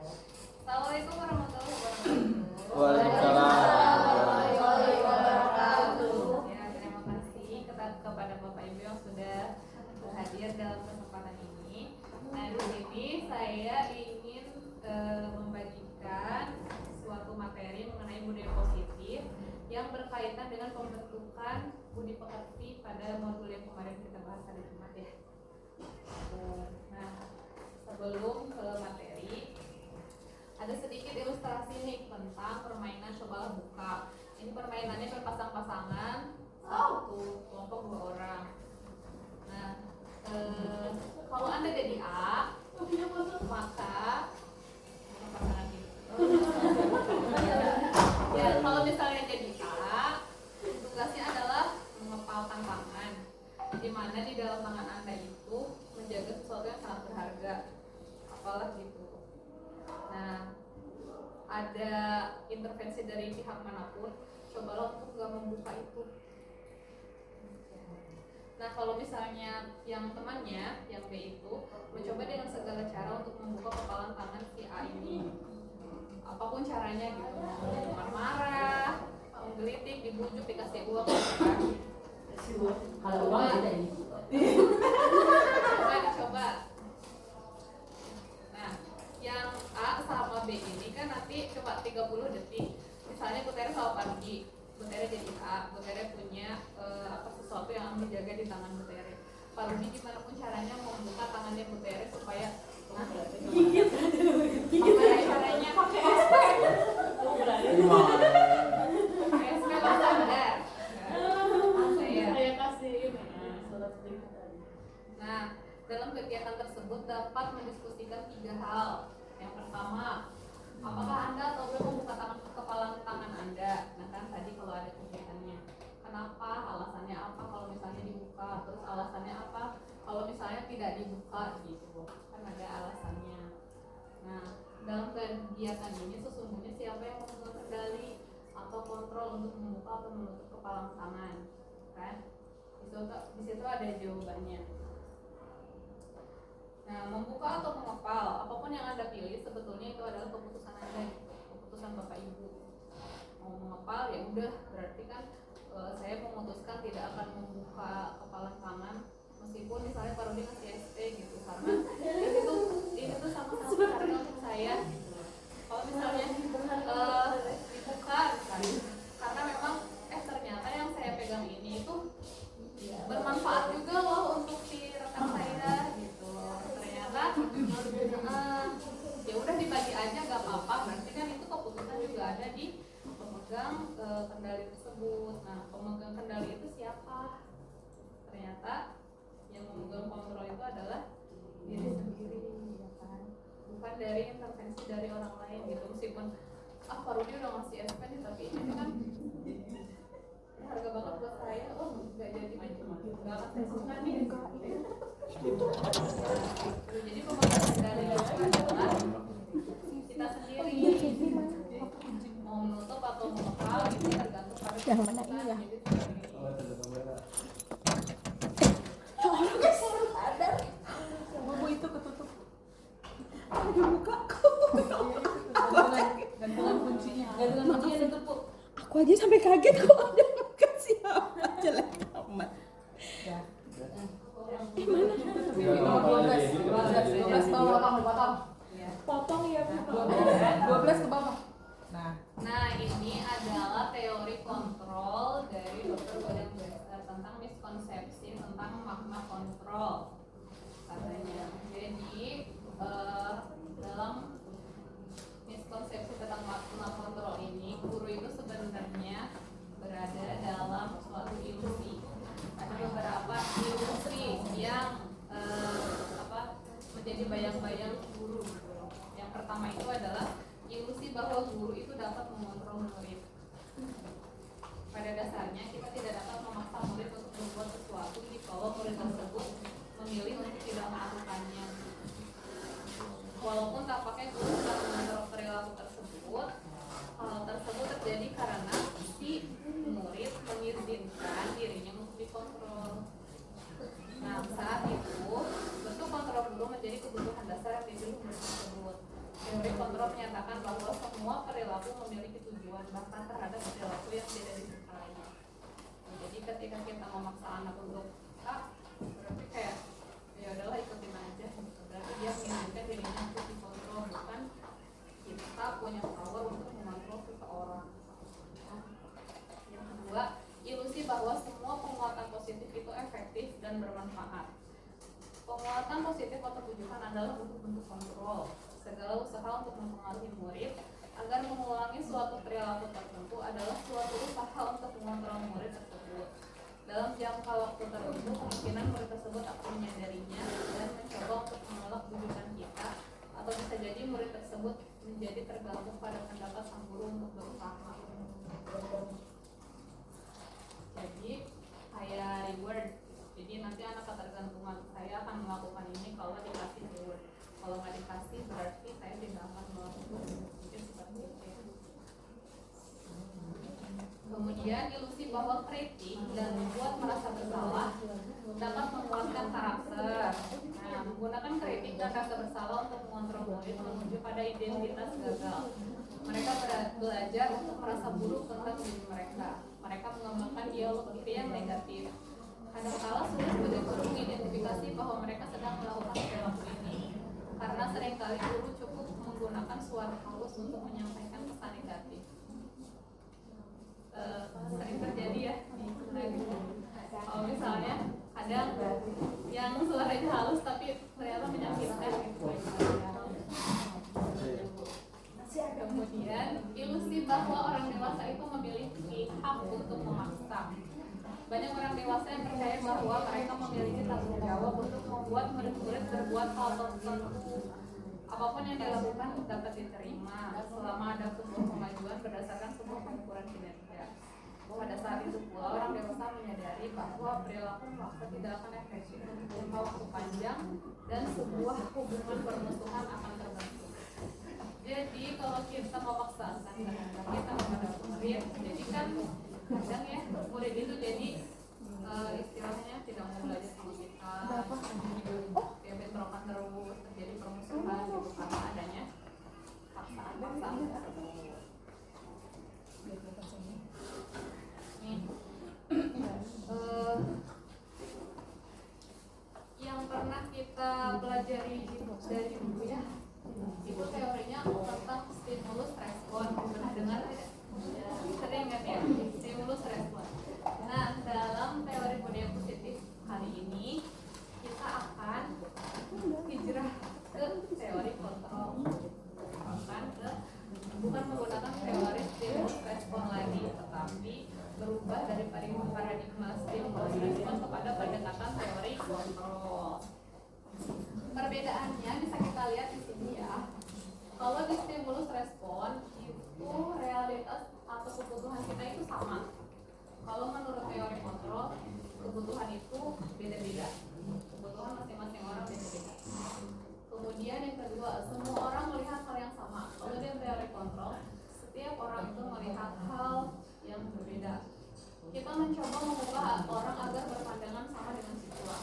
Assalamualaikum warahmatullahi wabarakatuh. Waalaikumsalam warahmatullahi wabarakatuh. Ya, terima kasih kepada Bapak Ibu yang sudah hadir dalam kesempatan ini. Nah, di sini saya ingin membagikan suatu materi mengenai budaya positif yang berkaitan dengan pembentukan budi pekerti pada modul yang kemarin kita bahas hari Jumat ya. Nah, sebelum ke materi, ada sedikit ilustrasi nih tentang permainan cobalah buka. Ini permainannya berpasang-pasangan, satu kelompok 2 orang. Nah, kalau Anda jadi A, maka pasangan ini. Ya, kalau misalnya jadi A, tugasnya adalah mengepalkan tangan, di mana di dalam tangan Anda itu menjaga sesuatu yang sangat berharga, apalah gitu. Nah, ada intervensi dari pihak manapun, cobalah untuk gak membuka itu. Nah, kalau misalnya yang temannya, yang B itu mencoba dengan segala cara untuk membuka kepalan tangan si A ini, apapun caranya gitu, cuma marah, menggelitik, dibujuk, dikasih uang, coba. Nah, yang A sama B ini kan nanti coba 30 detik. Misalnya Butere sama Pardi, Butere jadi A, Butere punya sesuatu yang dijaga di tangan Butere. Pardi gimana pun caranya membuka tangannya Butere supaya caranya pakai SP. Pakai SP lah standar. Saya kasih surat perintah. Nah, dalam kegiatan tersebut dapat mendiskusikan 3 hal. Yang pertama, apakah Anda atau belum membuka kepala tangan Anda? Nah kan tadi kalau ada kegiatannya, kenapa? Alasannya apa kalau misalnya dibuka? Terus alasannya apa kalau misalnya tidak dibuka gitu? Kan ada alasannya. Nah, dalam kegiatan ini sesungguhnya siapa yang memegang kendali atau kontrol untuk membuka atau menutup kepala tangan? Kan? Di situ ada jawabannya. Nah, membuka atau mengepal, apapun yang Anda pilih sebetulnya itu adalah keputusan Anda, keputusan Bapak Ibu. Mau mengepal ya udah, berarti kan saya memutuskan tidak akan membuka kepala tangan meskipun misalnya Pak Rudi ngasih SP gitu, karena ini tuh sama-sama karena untuk saya gitu. Kalau misalnya dibuka misalnya, karena memang ternyata yang saya pegang ini itu bermanfaat juga loh untuk si rekan saya gitu. Ya udah dibagi aja gak apa-apa, berarti kan itu keputusan juga ada di pemegang kendali tersebut. Nah, pemegang kendali itu siapa? Ternyata yang memegang kontrol itu adalah diri sendiri, ya kan? Bukan dari intervensi dari orang lain gitu. Meskipun Pak Rudi udah ngasih SP nih, tapi ini kan harga banget buat saya, nggak jadi nggak akan saya suka nih. Jadi pemegang kendali itu adalah kita sendiri. Mau menutup atau mengepal itu tergantung pada yang mana ini ya? Sadar, bubu itu ketutup. Dibuka kok. gantungan kuncinya tutup Bu. Aku aja sampai kaget kok ada buka siapa jelek amat. Gimana? 12 bawah potong. Potong ya, 12 ke bawah. Nah, ini adalah teori kontrol dari Dr. Godang Bester tentang miskonsepsi tentang makna kontrol katanya. Jadi dalam miskonsepsi tentang makna kontrol ini, guru itu sebenarnya berada dalam suatu ilusi. Ada beberapa ilusi yang menjadi bayang-bayang guru. Yang pertama itu adalah ilusi bahwa guru itu dapat mengontrol murid. Pada dasarnya kita tidak dapat memaksa murid untuk berbuat sesuatu jika murid tersebut memilih untuk tidak melakukannya. Walaupun tampaknya guru sedang mengontrol perilaku tersebut, hal tersebut terjadi karena si murid mengizinkan dirinya untuk dikontrol. Nah, saat itu bentuk kontrol guru menjadi kebutuhan dasar yang dimiliki murid tersebut. Teori kontrol kemampuan bahkan terhadap perilaku yang tidak disukai. Jadi ketika kita memaksa anak untuk berarti kayak ya udahlah ikutin aja. Berarti dia menginginkan dirinya untuk dikontrol, bukan kita punya power untuk mengontrol seseorang. Yang kedua, ilusi bahwa semua penguatan positif itu efektif dan bermanfaat. Penguatan positif atau pujukan adalah bentuk-bentuk kontrol. Segala usaha untuk mempengaruhi murid agar mengulangi suatu perilaku tertentu adalah suatu usaha untuk mengontrol murid tersebut. Dalam jangka waktu tertentu, kemungkinan murid tersebut akan menyadarinya dan mencoba untuk menolak bujukan kita, atau bisa jadi murid tersebut menjadi tergantung pada pendapat sang guru untuk berusaha. Jadi kayak reward. Jadi nanti anak ketergantungan saya akan melakukan ini kalau dikasih reward. Kalau nggak dikasih berarti saya tidak akan melakukan. Mungkin seperti itu. Kemudian ilusi bahwa kritik dan membuat merasa bersalah dapat menguatkan karakter. Nah, menggunakan kritik dan rasa bersalah untuk mengontrol murid menuju pada identitas gagal. Mereka belajar untuk merasa buruk tentang diri mereka. Mereka mengembangkan dialog diri yang negatif. Kadangkala sulit bagi guru mengidentifikasi bahwa mereka sedang melakukan perilaku ini, karena seringkali guru cukup menggunakan suara halus untuk menyampaikan pesan negatif. Sering terjadi ya di kalau misalnya ada yang suaranya halus tapi ternyata menyakitkan gitu. Kemudian ilusi bahwa orang dewasa itu memiliki hak untuk memaksa. Banyak orang dewasa yang percaya bahwa mereka memiliki tanggung jawab untuk membuat murid-murid berbuat hal tertentu. Apapun yang dilakukan dapat diterima selama ada sebuah kemajuan berdasarkan sebuah pengukuran kinerja. Pada saat itu pula orang dewasa menyadari bahwa perilaku memaksa tidak akan efektif untuk jangka waktu panjang dan sebuah hubungan permusuhan akan terbentuk. Jadi kalau kita memaksakan kehendak kita kepada murid, jadi kan kadang ya murid itu jadi istilahnya tidak mau belajar sama kita, ya bentrokan terus, terjadi permusuhan gitu karena adanya paksaan-paksaan tersebut. Yang pernah kita pelajari dari buku ya, itu teorinya tentang stimulus respon. Pernah dengar tidak? Sering kan ya, stimulus respon. Nah, dalam teori budaya positif hari ini kita akan hijrah ke teori kontrol, bukan menggunakan teori stimulus respon lagi, tetapi berubah dari paradigma stimulus respon kepada pendekatan teori kontrol. Perbedaannya bisa kita lihat di sini ya. Kalau di stimulus respon itu realitas atau kebutuhan kita itu sama. Kalau menurut teori kontrol, kebutuhan itu beda-beda. Kebutuhan masing-masing orang beda-beda. Kemudian yang kedua, semua orang melihat hal yang sama. Kalau di teori kontrol, setiap orang itu melihat hal yang berbeda. Kita mencoba mengubah orang agar berpandangan sama dengan siswa.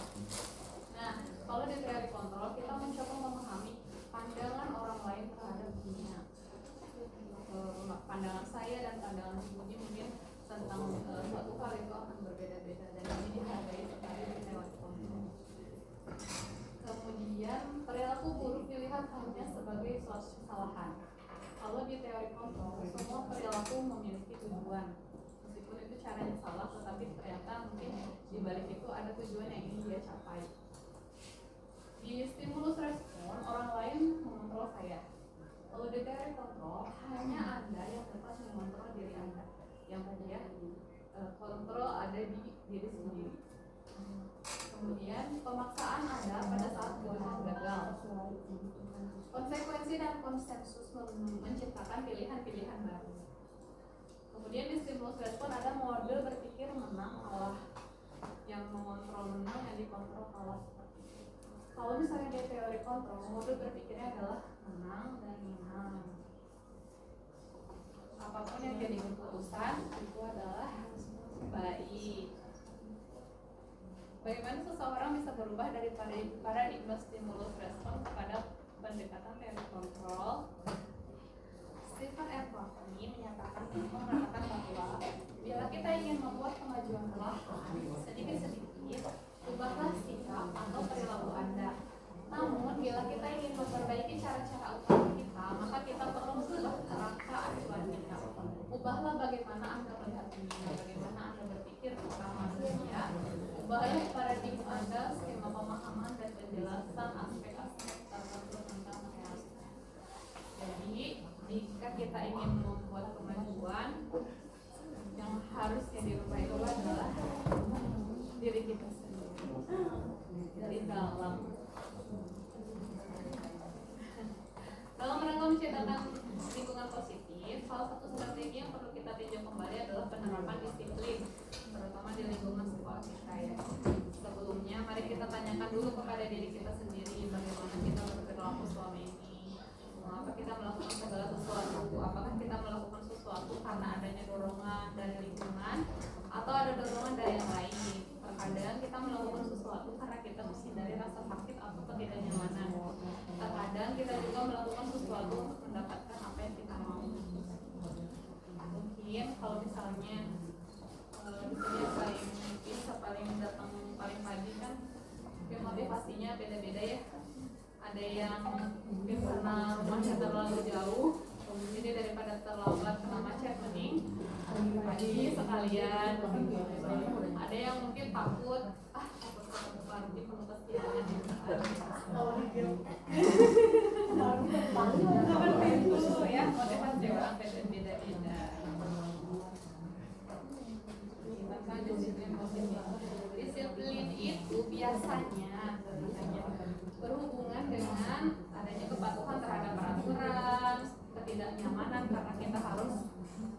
Nah, kalau di teori kontrol, kita mencoba memahami pandangan orang lain terhadap dunia. Pandangan saya dan pandangan ibunya mungkin tentang suatu hal itu akan berbeda-beda dan ini dihargai sekali di teori kontrol. Kemudian perilaku buruk dilihat hanya sebagai suatu kesalahan. Kalau di teori kontrol, semua perilaku memiliki tujuan. Meskipun itu caranya salah, tetapi ternyata mungkin di balik itu ada tujuan yang ingin dia capai. Di stimulus respon, orang lain mengontrol saya. Kalau di teori kontrol, hanya Anda yang dapat mengontrol diri Anda. Yang kemudian kontrol ada di diri sendiri. Kemudian pemaksaan ada pada saat kebutuhan gagal. Konsekuensi dan konsensus menciptakan pilihan-pilihan baru. Kemudian di stimulus respon ada mode berpikir menang kalah. Yang mengontrol menang, yang dikontrol kalah. Kalau misalnya di teori kontrol, mode berpikirnya adalah menang dan menang. Apapun yang jadi keputusan itu adalah baik. Bagaimana seseorang bisa berubah dari paradigma stimulus respon kepada pendekatan teori kontrol? Steve Stephen R. Covey mengatakan bahwa bila kita ingin membuat kemajuan perlahan, sedikit-sedikit, ubahlah sikap atau perilaku Anda. Namun, bila kita ingin memperbaiki cara-cara utama kita, maka kita perlu mengubah kerangka acuan kita. Ubahlah bagaimana Anda melihat dunia, bagaimana Anda berpikir tentang manusia. Ubahlah paradigma Anda, skema pemahaman dan penjelasan aspek-aspek tertentu tentang realitas. Jadi, jika kita ingin membuat kemajuan, yang harusnya dirubah itu adalah diri kita sendiri dari dalam. Dalam rangka menciptakan lingkungan positif, salah satu strategi yang perlu kita tinjau kembali adalah penerapan disiplin, terutama di lingkungan sekolah kita ya. Sebelumnya, mari kita tanyakan dulu kepada diri kita sendiri bagaimana kita berperilaku selama ini. Mengapa kita melakukan segala sesuatu? Apakah kita melakukan sesuatu karena adanya dorongan dari lingkungan atau ada dorongan dari yang lain? Terkadang kita melakukan sesuatu karena kita menghindari rasa sakit atau ketidaknyamanan. Terkadang kita juga melakukan sesuatu untuk mendapatkan apa yang kita mau. Mungkin kalau misalnya di sini paling datang paling pagi kan, ya motivasinya beda-beda ya. Ada yang mungkin karena rumahnya terlalu jauh, jadi daripada terlambat kena macet mending pagi sekalian. Ada yang mungkin takut nanti perlu kesiangan itu ya, motivasi orang beda-beda. Tentang disiplin positif. Disiplin itu biasanya berhubungan dengan adanya kepatuhan terhadap peraturan, ketidaknyamanan karena kita harus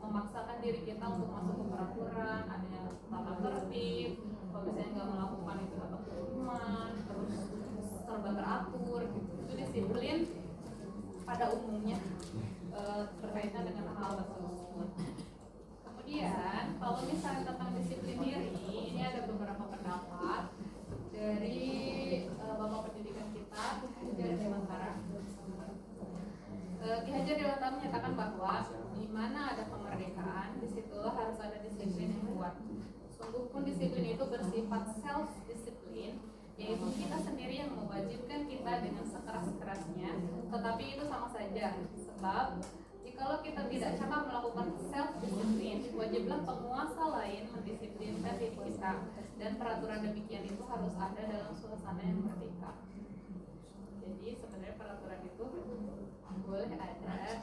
memaksakan diri kita untuk masuk ke peraturan, adanya tata tertib, kalau misalnya nggak melakukan itu dapat hukuman, terus serba teratur gitu. Itu disiplin pada umumnya berkaitan dengan hal tersebut. Kemudian kalau misalnya tentang disiplin diri, ini ada beberapa pendapat dari Bapak Pendidikan kita, Ki Hajar Dewantara. Ki Hajar Dewantara menyatakan bahwa di mana ada kemerdekaan, disitulah harus ada disiplin yang kuat. Sungguh pun disiplin itu bersifat self-disiplin, yaitu kita sendiri yang mewajibkan kita dengan sekeras-kerasnya, tetapi itu sama saja. Sebab jikalau kita tidak cakap melakukan self-disiplin, wajiblah penguasa lain mendisiplinkan diri kita, dan peraturan demikian itu harus ada dalam suasana yang merdeka. Jadi sebenarnya peraturan itu boleh ada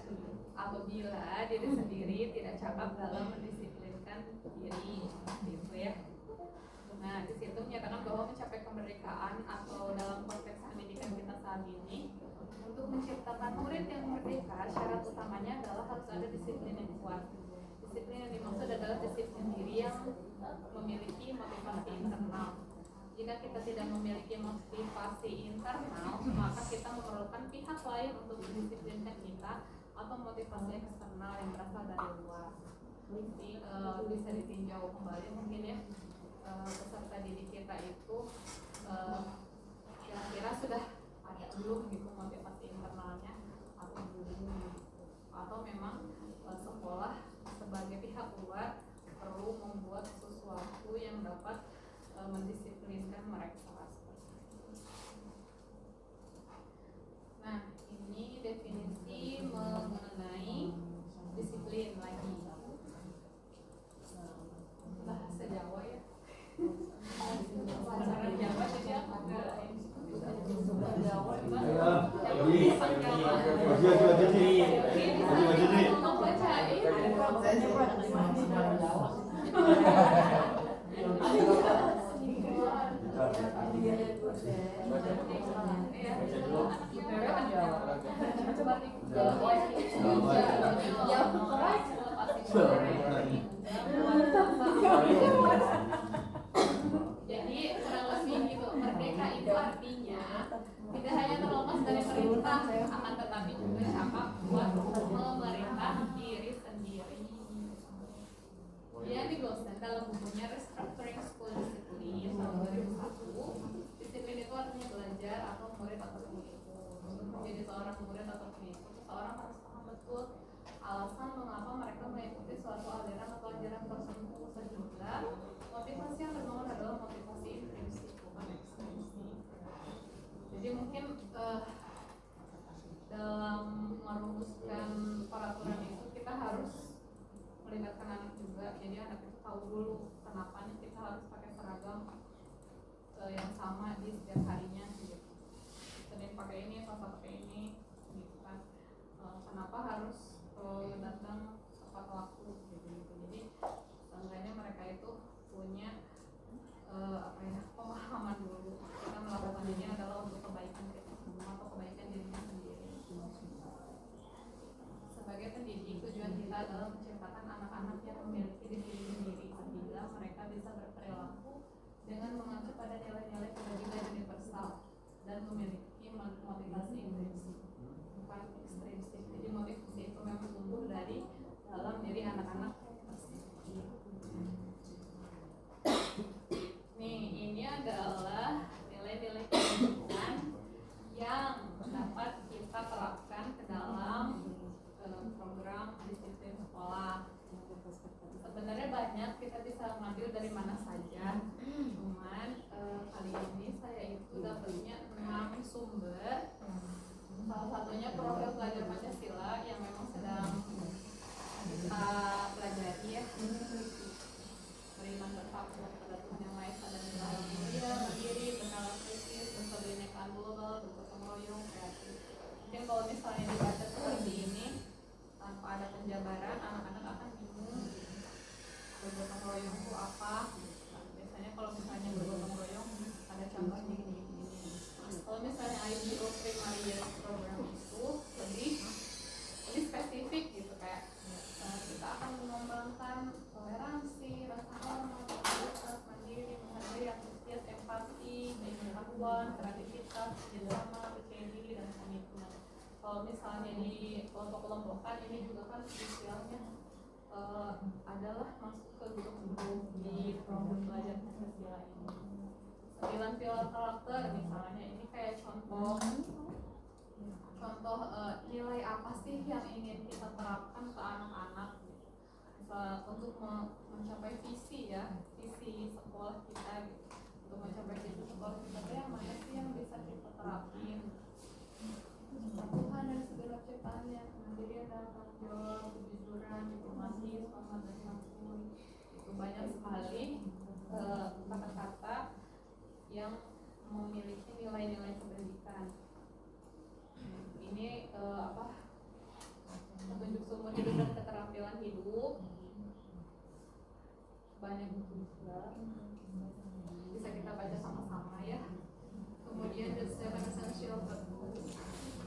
apabila diri sendiri tidak cakap dalam mendisiplinkan diri, gitu ya. Nah, di situ menyatakan bahwa mencapai kemerdekaan atau dalam konteks pendidikan kita saat ini, untuk menciptakan murid yang merdeka, syarat utamanya adalah harus ada disiplin yang kuat. Disiplin yang dimaksud adalah disiplin diri yang memiliki motivasi internal. Jika kita tidak memiliki motivasi internal, maka kita memerlukan pihak lain untuk mendisiplinkan kita atau motivasi eksternal yang berasal dari luar. Jadi bisa ditinjau kembali mungkin ya, peserta didik kita itu kira-kira sudah ada belum gitu motivasi internalnya atau belum, atau memang sekolah sebagai pihak luar perlu membuat sesuatu yang dapat mendisiplinkan mereka. Nah, ini definisi mengenai disiplin lagi. Bahasa Jawa ya. Bahasa Jawa jadi aku jadi kurang lebih gitu, merdeka itu artinya tidak hanya terlepas dari perintah, akan tetapi juga cakap buat memerintah diri sendiri. Dian Goldstein dalam bukunya Restructuring School Discipline tahun 2001, disiplin itu artinya belajar atau murid atau pengikut. Untuk menjadi seorang murid atau pengikut, seseorang harus paham betul alasan memang tumbuh dari dalam diri anak-anak. Nih, ini adalah nilai-nilai kebajikan yang dapat kita terapkan ke dalam program disiplin sekolah. Sebenarnya banyak, kita bisa ngambil dari mana saja. Cuman kali ini saya itu dapatnya 6 sumber. Salah satunya profil pelajar Pancasila yang memang sedang kita pelajari ya. Beriman bertakwa kepada Tuhan yang Maha Esa dan berlaku mulia, mandiri, bernalar kritis, berkebinekaan global, bergotong royong, kreatif. Mungkin kalau misalnya dibaca seperti ini tanpa ada penjabaran, anak-anak akan bingung bergotong royong itu apa. Nah, biasanya kalau misalnya bergotong royong ada contohnya gini. Kalau misalnya IBO Primary Year Program itu lebih spesifik gitu, kayak kita akan mengembangkan toleransi, rasa hormat, solidaritas, mandiri, menghargai, antusias, empati, pengetahuan, kreativitas, kerjasama, percaya diri, dan komitmen. Kalau misalnya di kelompok-kelompokan ini juga kan istilahnya adalah masuk ke grup-grup di program belajar Pancasila ini. 9 pilar karakter misalnya, ini kayak contoh nilai apa sih yang ingin kita terapkan ke anak-anak untuk mencapai visi ya, visi sekolah kita gitu. Untuk mencapai visi sekolah kita yang mana sih yang bisa kita terapin? Tuhan dan segala ciptaannya, kemandirian dan tanggung jawab, kejujuran, diplomasi, hormat dan santun. Itu banyak sekali kata-kata yang memiliki nilai-nilai kebajikan. Ini petunjuk seumur hidup dan keterampilan hidup, banyak juga bisa kita baca sama-sama ya. Kemudian the 7 essential virtues,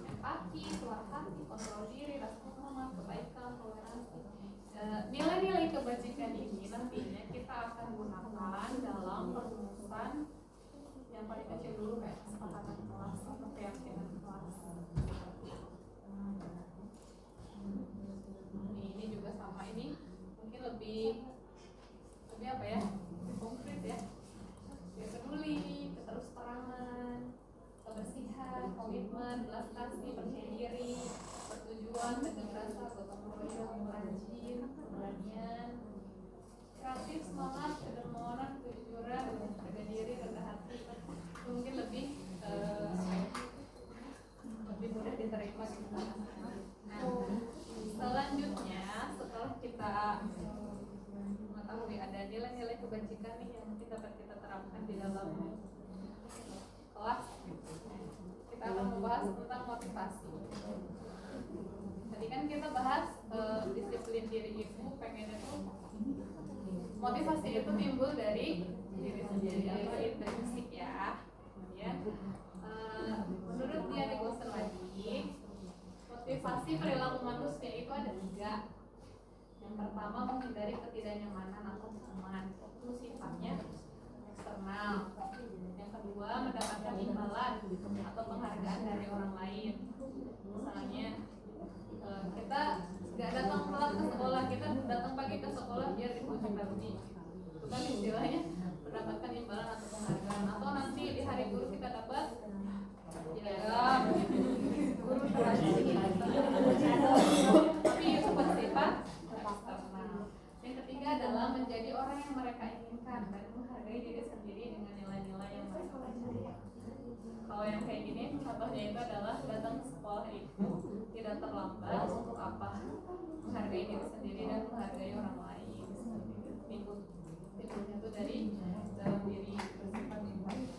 empati, suara hati, kontrol diri, rasa hormat, kebaikan, toleransi. Nilai-nilai kebajikan ini nantinya kita akan gunakan dalam perumusan yang paling kecil dulu, kayak kesepakatan kelas atau keyakinan kelas. Ini juga sama, ini mungkin lebih apa ya, lebih konkret ya. Dia peduli, keterus-terangan, kebersihan, komitmen, belas kasih, percaya diri, pertujuan, teguh rasa, gotong royong, rajin, keberanian, kreatif, semangat, kedermawanan, kejujuran, harga diri, rendah hati. Mungkin lebih mudah diterima di sana. Nah, selanjutnya setelah kita mengetahui ada nilai-nilai kebajikan nih yang mungkin dapat kita terapkan di dalam kelas, kita akan membahas tentang motivasi. Tadi kan kita bahas disiplin diri itu pengennya tuh motivasi itu timbul dari diri sendiri atau intrinsik ya. Kemudian menurut dia Nicholas lagi, motivasi perilaku manusia itu ada 3. Yang pertama, menghindari ketidaknyamanan atau nyaman, itu sifatnya eksternal. Yang kedua, mendapatkan imbalan atau penghargaan dari orang lain. Misalnya kita nggak datang telat ke sekolah, kita datang pagi ke sekolah biar dipuji pagi. Itu kan istilahnya mendapatkan imbalan atau penghargaan. Atau nanti di hari guru kita dapat ya guru terajin, tapi itu bersifat eksternal. Yang ketiga adalah menjadi orang yang mereka inginkan dan menghargai diri sendiri dengan nilai-nilai yang mereka percaya. Kalau yang kayak gini, contohnya itu adalah datang ke sekolah itu tidak terlambat untuk apa? Menghargai diri sendiri dan menghargai orang lain. Timbulnya itu dari dalam diri, bersifat imparsial.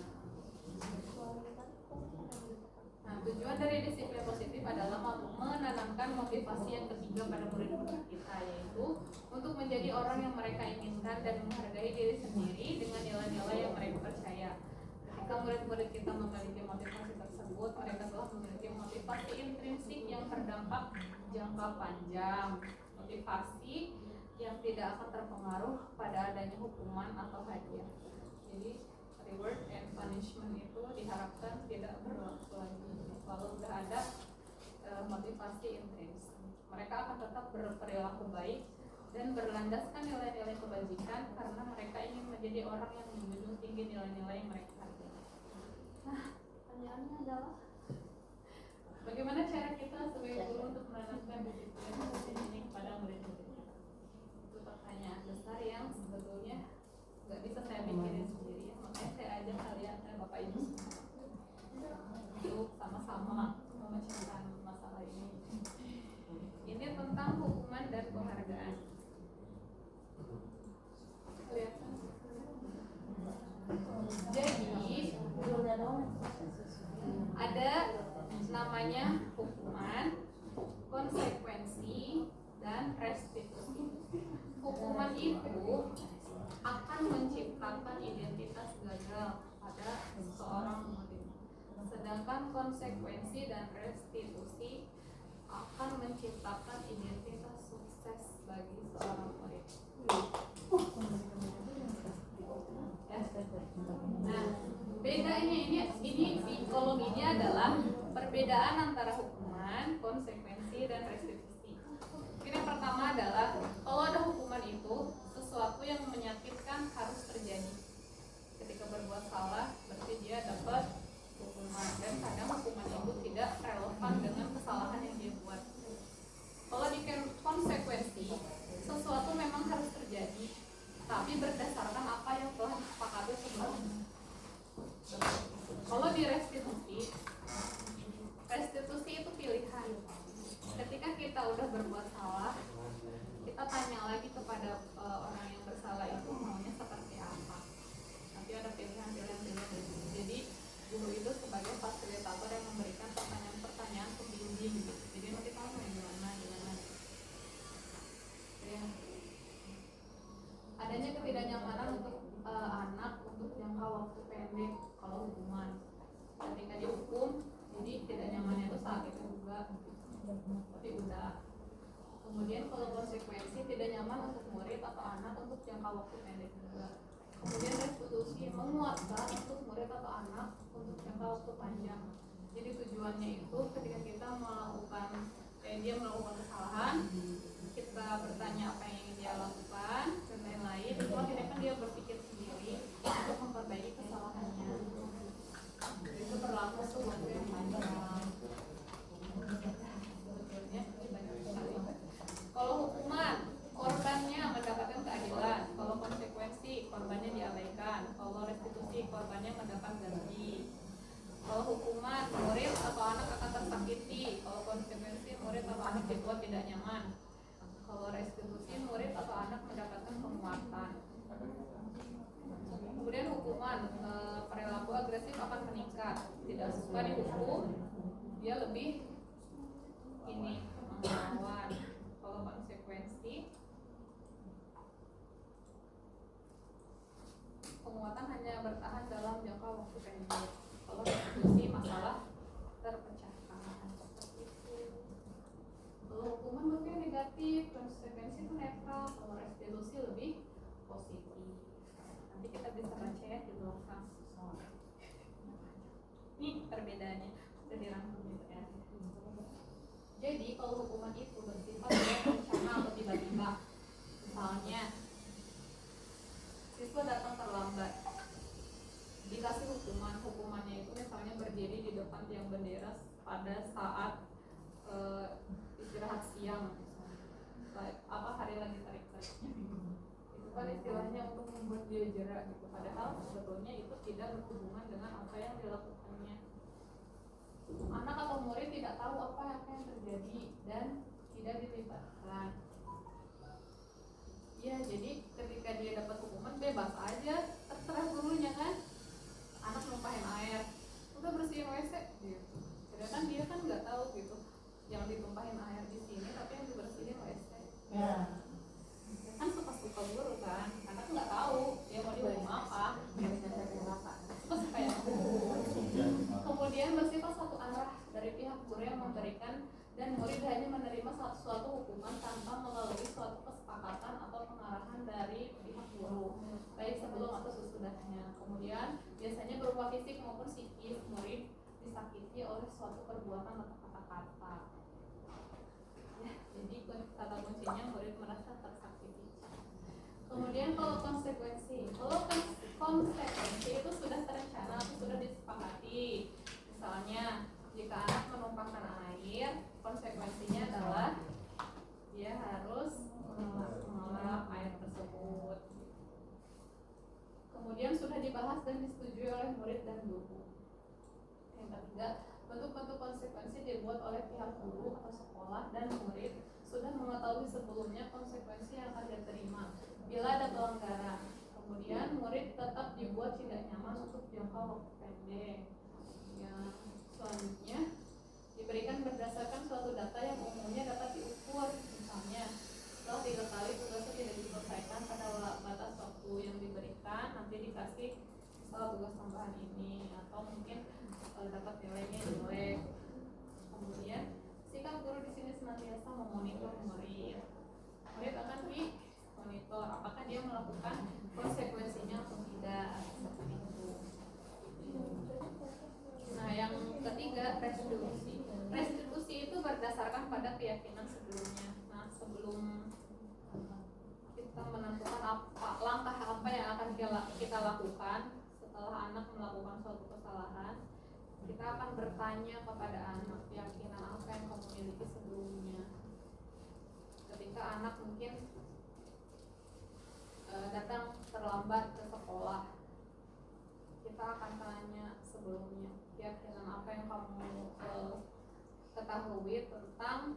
Nah, tujuan dari disiplin positif adalah menanamkan motivasi yang ketiga pada murid-murid kita, yaitu untuk menjadi orang yang mereka inginkan dan menghargai diri sendiri dengan nilai-nilai yang mereka percaya. Ketika murid-murid kita memiliki motivasi tersebut, mereka telah memiliki motivasi intrinsik yang berdampak jangka panjang, motivasi yang tidak akan terpengaruh pada adanya hukuman atau hadiah. Jadi reward and punishment itu diharapkan tidak berlaku lagi kalau sudah ada motivasi intrinsik. Mereka mereka akan tetap berperilaku baik dan berlandaskan nilai-nilai kebajikan karena mereka ingin menjadi orang yang menjunjung tinggi nilai-nilai yang mereka hargai. Nah, pertanyaannya adalah bagaimana cara kita sebagai guru untuk menanamkan disiplin ini kepada murid-muridnya? Itu pertanyaan besar yang sebetulnya nggak bisa saya pikirin sendiri, makanya saya ajak kalian dan Bapak Ibu untuk sama-sama memecahkan masalah ini. Ini tentang hukuman dan penghargaan. Kelihatan? Jadi ada namanya hukuman, konsekuensi, dan restitusi. Hukuman itu akan menciptakan identitas gagal pada seorang murid, sedangkan konsekuensi dan restitusi akan menciptakan identitas sukses bagi seorang murid. Ya. Nah, bedanya ini psikologinya adalah perbedaan antara hukuman, konsekuensi, dan restitusi. Mungkin yang pertama adalah kalau ada hukuman itu sesuatu yang menyakitkan harus terjadi. Ketika berbuat salah berarti dia dapat hukuman, dan kadang hukuman itu tidak relevan dengan kesalahan yang dia buat. Kalau di konsekuensi, sesuatu memang harus terjadi, tapi berdasarkan apa yang telah disepakati sebelumnya. Kalau di restitusi itu pilihan. Ketika kita udah berbuat salah, kita tanya lagi kepada orang yang bersalah itu maunya seperti apa. Nanti ada pilihan-pilihan. Jadi guru itu sebagai fasilitator yang memberikan pertanyaan-pertanyaan pembimbing gitu. Jadi nanti kamu mau gimana. Ya. Adanya ketidaknyamanan untuk anak untuk jangka waktu pendek kalau hukuman. Ketika dihukum, jadi tidak nyamannya itu saat itu juga, tapi udah. Kemudian kalau konsekuensi tidak nyaman untuk murid atau anak untuk jangka waktu pendek juga. Kemudian restitusi menguatkan untuk murid atau anak untuk jangka waktu panjang. Jadi tujuannya itu ketika kita dia melakukan kesalahan, kita bertanya apa yang ingin dia lakukan dan lain-lain, itu akhirnya kan dia berpikir sendiri untuk memperbaiki kesalahannya. Itu berlaku untuk waktu yang panjang. Sebetulnya banyak sekali. Kalau hukuman, korbannya mendapatkan keadilan. Kalau konsekuensi, korbannya diabaikan. Kalau restitusi, korbannya mendapat ganti. Kalau hukuman, murid atau anak akan tersakiti. Kalau konsekuensi, murid atau anak dibuat tidak nyaman. Kalau restitusi, murid atau anak mendapatkan penguatan. Kemudian hukuman, perilaku agresif akan meningkat. Tidak suka dihukum, dia lebih melawan. Kalau konsekuensi, penguatan hanya bertahan dalam jangka waktu pendek. Kalau restitusi, masalah terpecahkan. Seperti itu. Kalau hukuman mungkin negatif, konsekuensi itu netral. Kalau restitusi lebih positif. Nanti kita bisa baca ya di belakang. Ini perbedaannya sudah dirangkum gitu ya. Jadi kalau hukuman itu bersifat berencana atau tiba-tiba, misalnya siswa datang terlambat, dikasih hukumannya itu misalnya berdiri di depan tiang bendera pada saat istirahat siang, hari lagi tarik-tariknya, itu kan istilahnya untuk membuat dia jerak gitu. Padahal sebetulnya itu tidak berhubungan dengan apa yang dilakukannya. Anak atau murid tidak tahu apa yang terjadi dan tidak dilibatkan. Ya, jadi ketika dia dapat hukuman bebas aja, terserah gurunya kan. Anak numpahin air, udah bersihin WC gitu. Sedangkan dia kan nggak tahu gitu, yang ditumpahin air di sini tapi yang dibersihin WC. Ya. Kan suka-suka guru kan, anak nggak tahu dia mau dihukum apa. Terus kayak kemudian bersifat satu arah dari pihak guru yang memberikan, dan murid hanya menerima suatu hukuman tanpa melalui suatu kesepakatan atau pengarahan dari pihak guru, baik sebelum atau sesudahnya. Kemudian biasanya berupa fisik maupun psikis, murid disakiti oleh suatu perbuatan atau kata-kata. Ya, jadi kata kuncinya murid merasa tersakiti. Kemudian kalau konsekuensi itu sudah terencana atau sudah disepakati. Misalnya jika anak menumpahkan air, konsekuensinya adalah dia harus mengelap air tersebut. Kemudian sudah dibahas dan disetujui oleh murid dan guru. Yang ketiga, bentuk-bentuk konsekuensi dibuat oleh pihak guru atau sekolah dan murid sudah mengetahui sebelumnya konsekuensi yang akan diterima bila ada pelanggaran. Kemudian murid tetap dibuat tidak nyaman untuk jangka waktu pendek. Yang selanjutnya diberikan berdasarkan suatu data yang umumnya dapat diukur. Misalnya setelah 3 kali tugasnya tidak diselesaikan pada batas waktu yang diberikan, nanti dikasih misal tugas tambahan ini, atau mungkin dapat nilainya jelek. Kemudian sikap guru di sini senantiasa memonitor murid. Murid akan dimonitor apakah dia melakukan konsekuensinya atau tidak, seperti itu. Nah, yang ketiga, restitusi. Restitusi itu berdasarkan pada keyakinan sebelumnya. Nah, sebelum kita menentukan langkah apa yang akan kita lakukan setelah anak melakukan suatu kesalahan, kita akan bertanya kepada anak keyakinan apa yang kamu miliki sebelumnya. Ketika anak mungkin datang terlambat ke sekolah, kita akan tanya sebelumnya keyakinan apa yang kamu ketahui tentang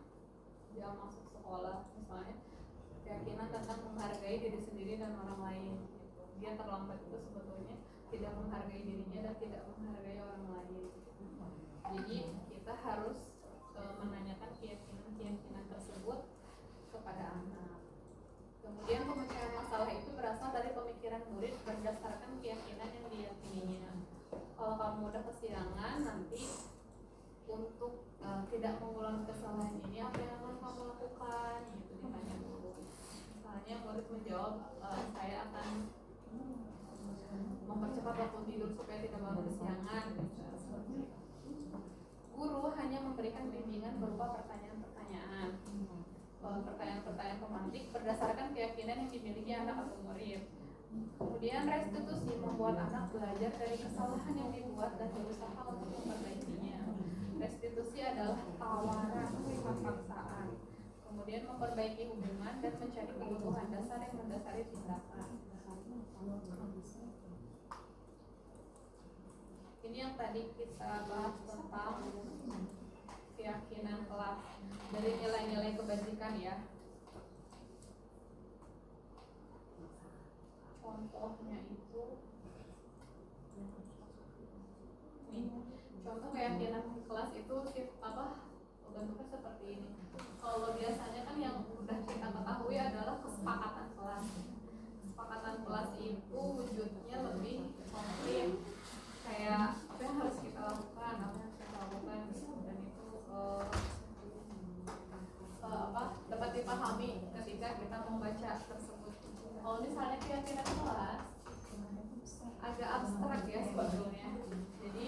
jam masuk sekolah. Misalnya keyakinan tentang menghargai diri sendiri dan orang lain gitu. Dia terlambat itu sebetulnya tidak menghargai dirinya dan tidak menghargai orang lain. Jadi kita harus menanyakan keyakinan tersebut kepada anak. Kemudian pemecahan masalah itu berasal dari pemikiran murid berdasarkan keyakinan yang diyakininya. Kalau kamu udah kesiangan, nanti untuk tidak mengulangi kesalahan ini apa yang akan kamu lakukan? Gitu ditanya dulu. Misalnya murid menjawab, saya akan mempercepat waktu tidur supaya tidak bangun kesiangan. Guru hanya memberikan bimbingan berupa pertanyaan-pertanyaan. Pertanyaan-pertanyaan pemantik berdasarkan keyakinan yang dimiliki anak atau murid. Kemudian restitusi membuat anak belajar dari kesalahan yang dibuat dan berusaha untuk memperbaikinya. Restitusi adalah tawaran tanpa paksaan. Kemudian memperbaiki hubungan dan mencari kebutuhan dasar yang mendasari tindakan. Ini yang tadi kita bahas tentang keyakinan kelas dari nilai-nilai kebajikan ya. Contohnya itu nih, contoh keyakinan kelas itu bentuknya seperti ini. Kalau biasanya kan yang udah kita ketahui adalah kesepakatan kelas. Kesepakatan kelas itu wujudnya lebih konkret, kayak apa yang harus kita lakukan, dan itu dapat dipahami ketika kita membaca tersebut. Kalau misalnya keyakinan kelas agak abstrak ya sebetulnya. Jadi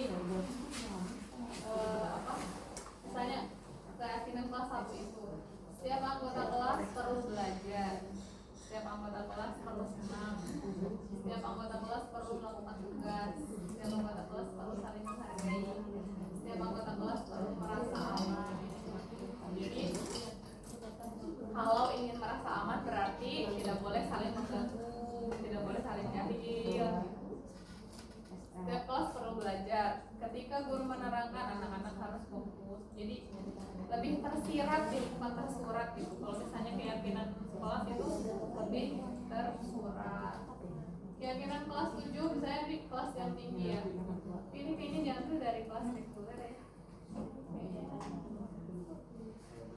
misalnya keyakinan kelas 1 itu setiap anggota kelas perlu belajar, setiap anggota kelas perlu senang, setiap anggota kelas perlu melakukan tugas, setiap anggota kelas perlu saling menghargai, setiap anggota kelas perlu merasa aman. Jadi kalau ingin merasa aman berarti tidak boleh saling mengganggu, tidak boleh saling jahil. Setiap kelas perlu belajar. Ketika guru menerangkan, anak-anak harus fokus. Jadi lebih tersirat bukan tersurat gitu. Kalau misalnya keyakinan kelas itu lebih tersurat. Keyakinan kelas 7 misalnya di kelas yang tinggi ya. Ini kayaknya diambil dari kelas reguler ya.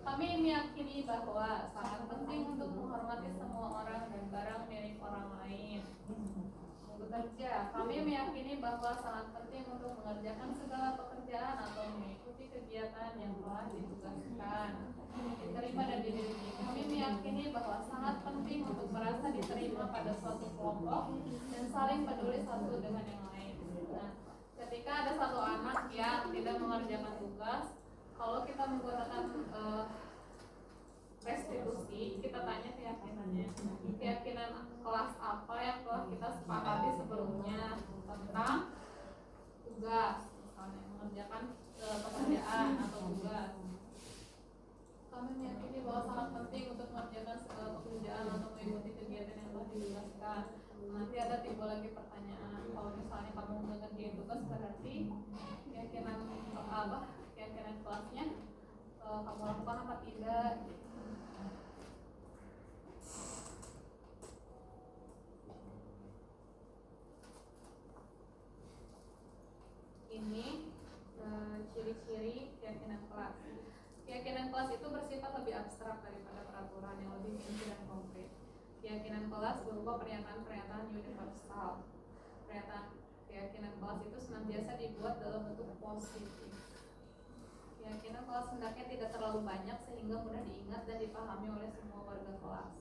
Kami meyakini bahwa sangat penting untuk menghormati semua orang dan barang milik orang lain. Bekerja, kami meyakini bahwa sangat penting untuk mengerjakan segala pekerjaan atau mengikuti kegiatan yang telah ditugaskan, diterima dan dididik. Kami meyakini bahwa sangat penting untuk merasa diterima pada suatu kelompok dan saling peduli satu dengan yang lain. Nah, ketika ada satu anak yang tidak mengerjakan tugas, kalau kita menggunakan restitusi, kita tanya keyakinannya. Keyakinan kelas apa yang telah kita sepakati sebelumnya tentang tugas, misalnya mengerjakan pekerjaan atau tugas. Kami meyakini bahwa sangat penting untuk mengerjakan segala pekerjaan atau mengikuti kegiatan yang telah ditugaskan. Nanti ada timbul lagi pertanyaan, kalau misalnya kamu mengerjakan tugas berarti keyakinan apa? Keyakinan kelasnya kamu lakukan apa tidak? Ini ciri-ciri keyakinan kelas. Keyakinan kelas itu bersifat lebih abstrak daripada peraturan yang lebih rinci dan konkret. Keyakinan kelas berupa pernyataan-pernyataan universal. Keyakinan kelas itu senantiasa dibuat dalam bentuk positif. Keyakinan kelas hendaknya tidak terlalu banyak sehingga mudah diingat dan dipahami oleh semua warga kelas.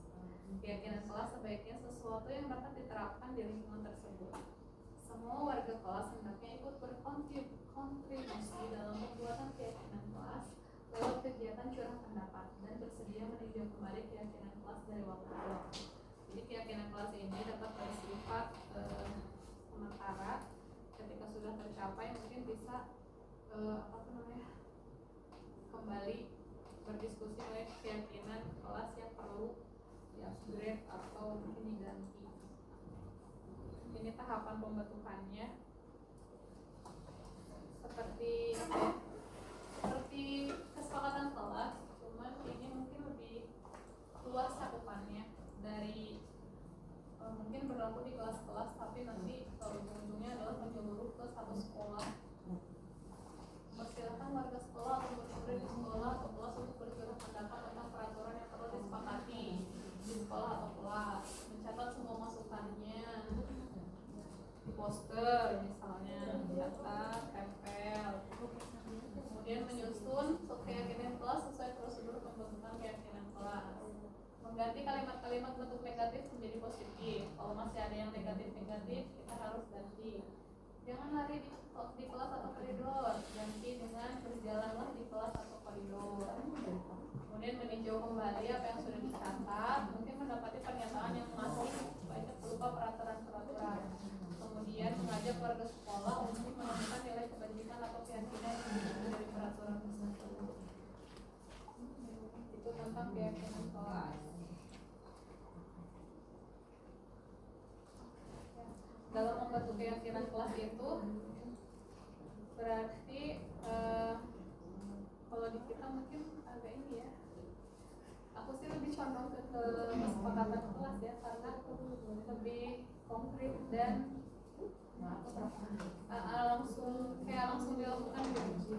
Keyakinan kelas sebaiknya sesuatu yang dapat diterapkan di lingkungan tersebut. Semua warga kelas hendaknya ikut berkontribusi dalam pembuatan keyakinan kelas lewat kegiatan curah pendapat dan bersedia meninjau kembali keyakinan kelas dari waktu ke waktu. Jadi keyakinan kelas ini dapat bersifat sementara, ketika sudah tercapai mungkin bisa kembali berdiskusi oleh keyakinan kelas yang perlu di-upgrade atau mungkin diganti. Ini tahapan pembentukannya seperti kesepakatan kelas, cuman ini mungkin lebih luas cakupannya dari mungkin berlaku di kelas-kelas, tapi nanti ujung-ujungnya adalah menyeluruh ke satu sekolah. Persilakan warga sekolah atau murid-murid di sekolah atau kelas untuk bercurah pendapat tentang peraturan yang perlu disepakati di sekolah atau kelas, mencatat semua masukannya di poster misalnya, catat, tempel, kemudian menyusun keyakinan kelas sesuai prosedur pembentukan keyakinan kelas, mengganti kalimat-kalimat bentuk negatif menjadi positif. Kalau masih ada yang negatif kita harus ganti. Jangan lari di kelas atau koridor, ganti dengan berjalanlah di kelas atau koridor. Kemudian meninjau kembali apa yang sudah dicatat, mungkin mendapati pernyataan yang masih banyak berupa peraturan-peraturan. Kemudian mengajak warga sekolah untuk menemukan nilai kebajikan atau keyakinan yang diambil dari peraturan tersebut. Itu tentang keyakinan kelas. Dalam membentuk keyakinan kelas itu berarti kalau di kita mungkin agak ini ya, aku sih lebih condong ke kesepakatan kelas ya, karena lebih konkret dan langsung dilakukan gitu.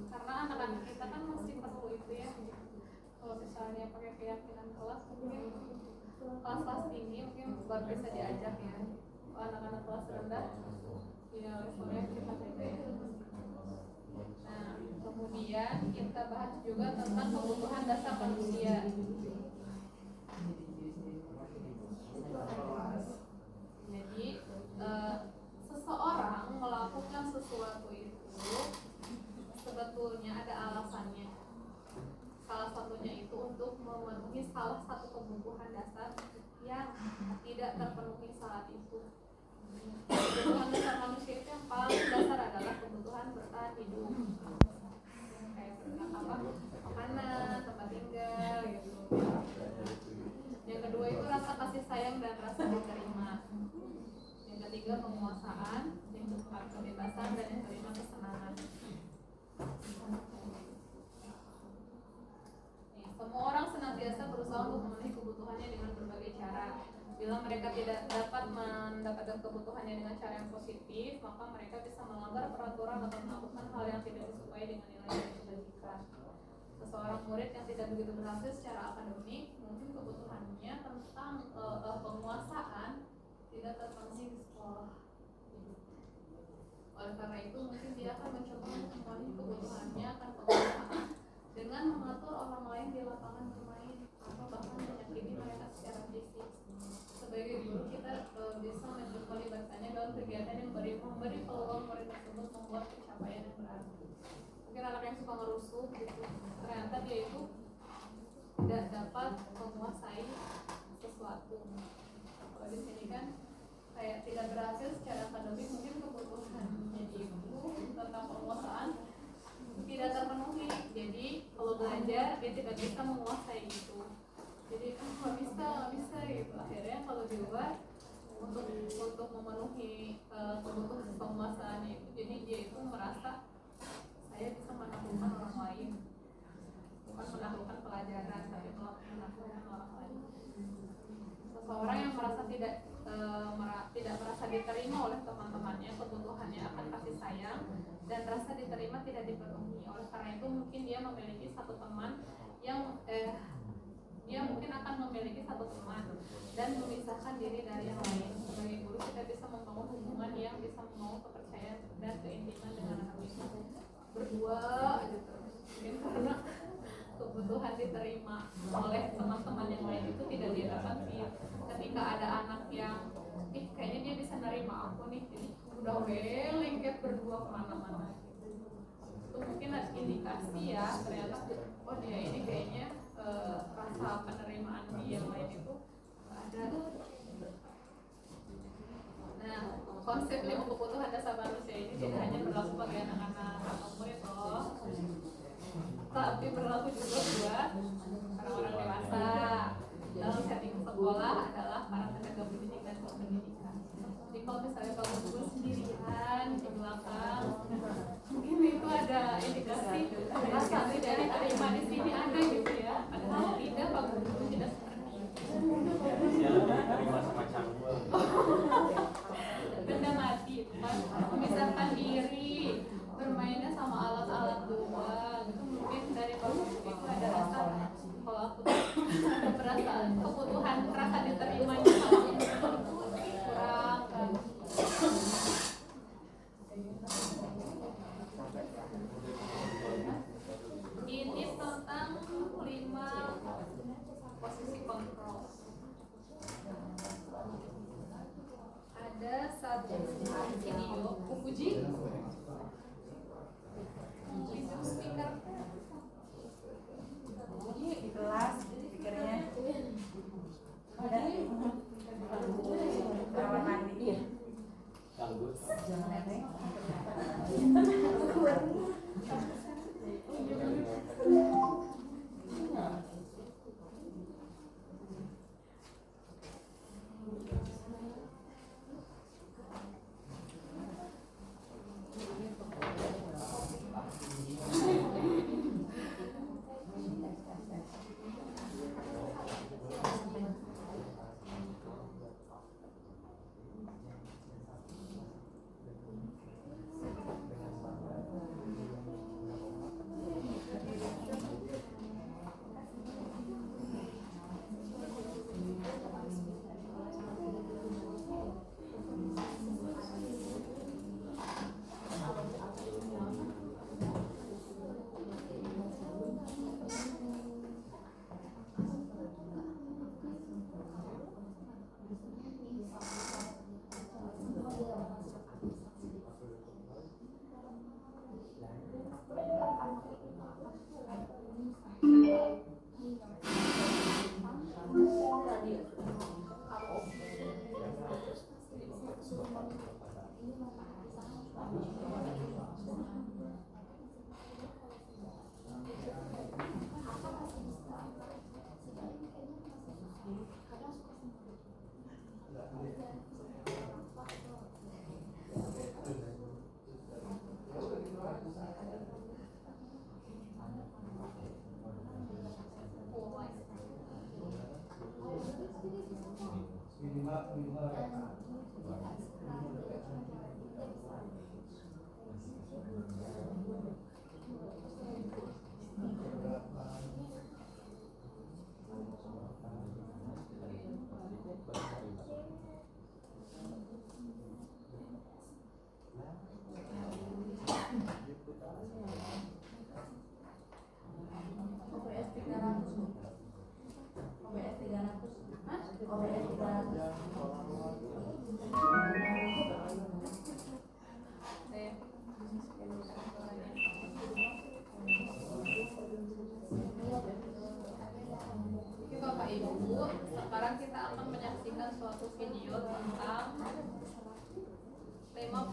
Karena anak-anak kita kan masih perlu itu ya. Kalau misalnya pakai keyakinan kelas, mungkin kelas-kelas tinggi mungkin baru bisa diajak ya. Kalau anak-anak kelas rendah ya levelnya kita beda. Nah, kemudian kita bahas juga tentang kebutuhan dasar manusia. Jadi seseorang melakukan sesuatu itu sebetulnya ada alasannya. Salah satunya itu untuk memenuhi salah satu kebutuhan dasar yang tidak terpenuhi saat itu. Kebutuhan dasar manusia itu yang paling dasar adalah kebutuhan bertahan hidup, kayak makanan, tempat tinggal gitu. Yang kedua itu rasa kasih sayang dan rasa diterima. Yang ketiga penguasaan, yang keempat kebebasan, dan yang kelima kesenangan. Semua orang senantiasa berusaha untuk memenuhi kebutuhannya dengan berbagai cara. Bila mereka tidak dapat mendapatkan kebutuhannya dengan cara yang positif, maka mereka bisa melanggar peraturan atau melakukan hal yang tidak disukai dengan nilai yang kebajikan. Seseorang murid yang tidak begitu berhasil secara akademik, mungkin kebutuhannya tentang penguasaan tidak terpenuhi di sekolah. Oleh karena itu, mungkin dia akan mencoba untuk memenuhi kebutuhannya akan penguasaan dengan mengatur orang lain di lapangan bermain atau bahkan menyakiti mereka secara fisik. Sebagai guru, kita bisa melibatkannya dalam kegiatan yang memberi peluang murid tersebut membuat pencapaian yang berarti. Mungkin anak yang suka ngerusuh gitu, ternyata dia itu tidak dapat menguasai sesuatu. Kalau di sini kan kayak tidak berhasil secara akademik, mungkin kebutuhannya itu tentang penguasaan tidak terpenuhi. Jadi kalau belajar dia tidak bisa menguasai itu. Jadi nggak bisa gitu. Akhirnya kalau di luar untuk memenuhi kebutuhan penguasaannya itu, jadi dia itu merasa saya bisa menaklukkan orang lain, bukan menaklukkan pelajaran tapi menaklukkan orang lain. Seseorang yang merasa tidak merasa diterima oleh teman-temannya, kebutuhannya akan kasih sayang dan rasa diterima tidak dipenuhi. Oleh karena itu mungkin dia memiliki satu teman yang dia mungkin akan memiliki satu teman dan memisahkan diri dari yang lain. Sebagai guru kita bisa membangun hubungan yang bisa membangun kepercayaan dan keintiman dengan anak itu berdua aja terus. Mungkin karena kebutuhan diterima oleh teman-teman yang lain itu tidak didapati. Ketika ada anak yang kayaknya dia bisa nerima aku nih, jadi udah lengket berdua kemana-mana. Itu mungkin ada indikasi ya, ternyata oh dia ini kayaknya rasa penerimaan di yang lain itu ada. Nah, konsep 5 kebutuhan dasar manusia ini tidak hanya berlaku bagi anak-anak atau murid loh, tapi berlaku juga buat orang-orang dewasa dalam setting sekolah adalah para tenaga pendidik dan pendidikan. Jadi kalau misalnya Bapak Guru sendirian di belakang, mungkin itu ada indikasi rasa tidak diterima di sini ada gitu ya. Padahal tidak, Pak Guru tidak seperti itu. Dia lebih terima sama canggung. Benda mati itu kan, memisahkan diri, bermainnya sama alat-alat doang. Itu mungkin dari Pak Guru itu ada rasa, kalau aku ada perasaan kebutuhan rasa diterimanya sama itu kurang kan. Ini tentang 5 posisi kontrol. Ada satu video Puji speaker Di kelas pikirnya ada kamar mandi. Ganggu. Jangan aneh.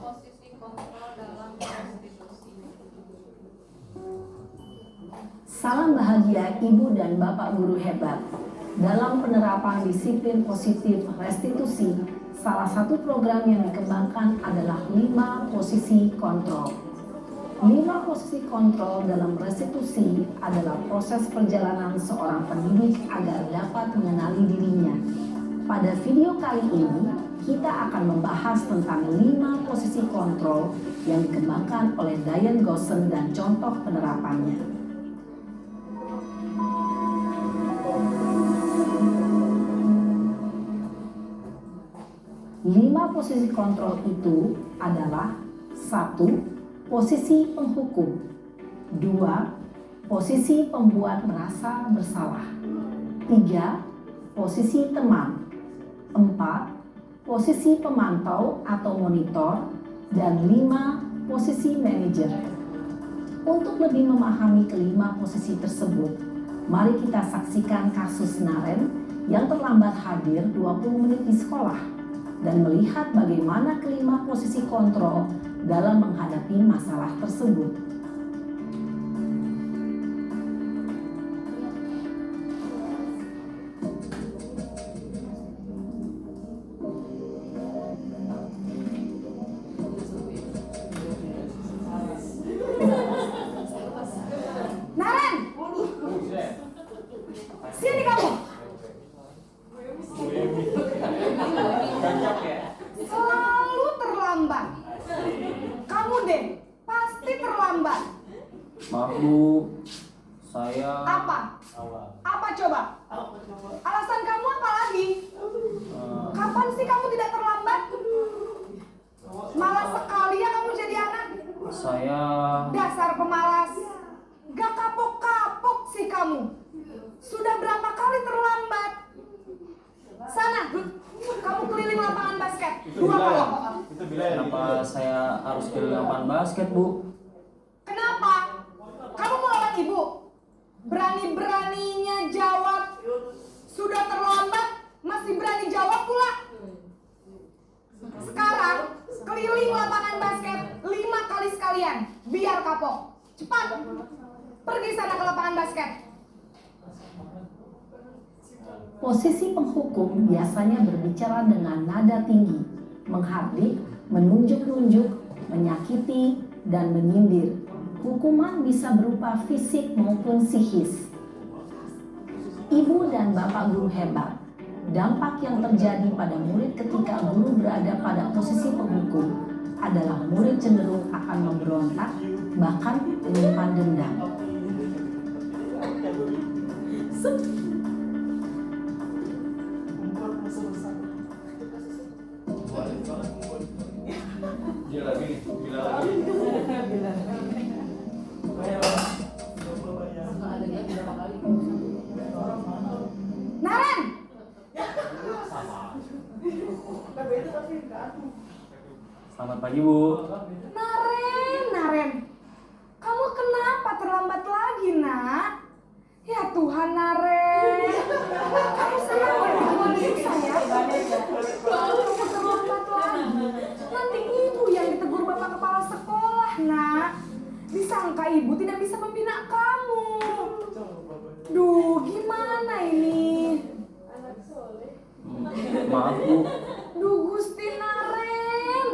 posisi kontrol dalam prostitusi. Salam bahagia Ibu dan Bapak guru hebat. Dalam penerapan disiplin positif restitusi, salah satu program yang dikembangkan adalah 5 posisi kontrol. 5 posisi kontrol dalam restitusi adalah proses perjalanan seorang pendidik agar dapat mengenali dirinya. Pada video kali ini, kita akan membahas tentang 5 posisi kontrol yang dikembangkan oleh Diane Gosson dan contoh penerapannya. 5 posisi kontrol itu adalah 1. Posisi penghukum. 2. Posisi pembuat merasa bersalah. 3. Posisi teman. 4. Posisi pemantau atau monitor. Dan 5. Posisi manajer. Untuk lebih memahami kelima posisi tersebut, mari kita saksikan kasus Naren yang terlambat hadir 20 menit di sekolah dan melihat bagaimana kelima posisi kontrol dalam menghadapi masalah tersebut. Naren, sini kamu. Selalu terlambat. Kamu deh, pasti terlambat. Maaf Bu, saya Apa? Apa coba? Alasan kamu apa lagi? Kapan sih kamu tidak terlambat? Malas sekali ya kamu jadi anak. saya Dasar pemalas. Gak kapok-kapok sih kamu. Sudah berapa kali terlambat? Sana, kamu keliling lapangan basket 2 kali. kenapa saya harus ke lapangan basket Bu? Kenapa? Kamu mau lawan ibu? Berani-beraninya jawab. Sudah terlambat, masih berani jawab pula. Sekarang, keliling lapangan basket 5 kali sekalian. Biar kapok. Cepat. Pergi sana ke lapangan basket. Posisi penghukum biasanya berbicara dengan nada tinggi, menghardik, menunjuk-nunjuk, menyakiti, dan menyindir. Hukuman bisa berupa fisik maupun psikis. Ibu dan Bapak guru hebat, dampak yang terjadi pada murid ketika guru berada pada posisi penghukum adalah murid cenderung akan memberontak, bahkan menyimpan dendam. Gila lagi. Naren! Selamat pagi Bu. Naren. Kamu kenapa terlambat lagi, Nak? Ya Tuhan, Naren. Kamu senang ya dengan susah ya? Kamu terlambat lagi. Nanti ibu yang ditegur Bapak Kepala Sekolah, Nak. Disangka ibu tidak bisa membina kamu. Duh, gimana ini? Maaf Bu, Duh, Gusti Naren.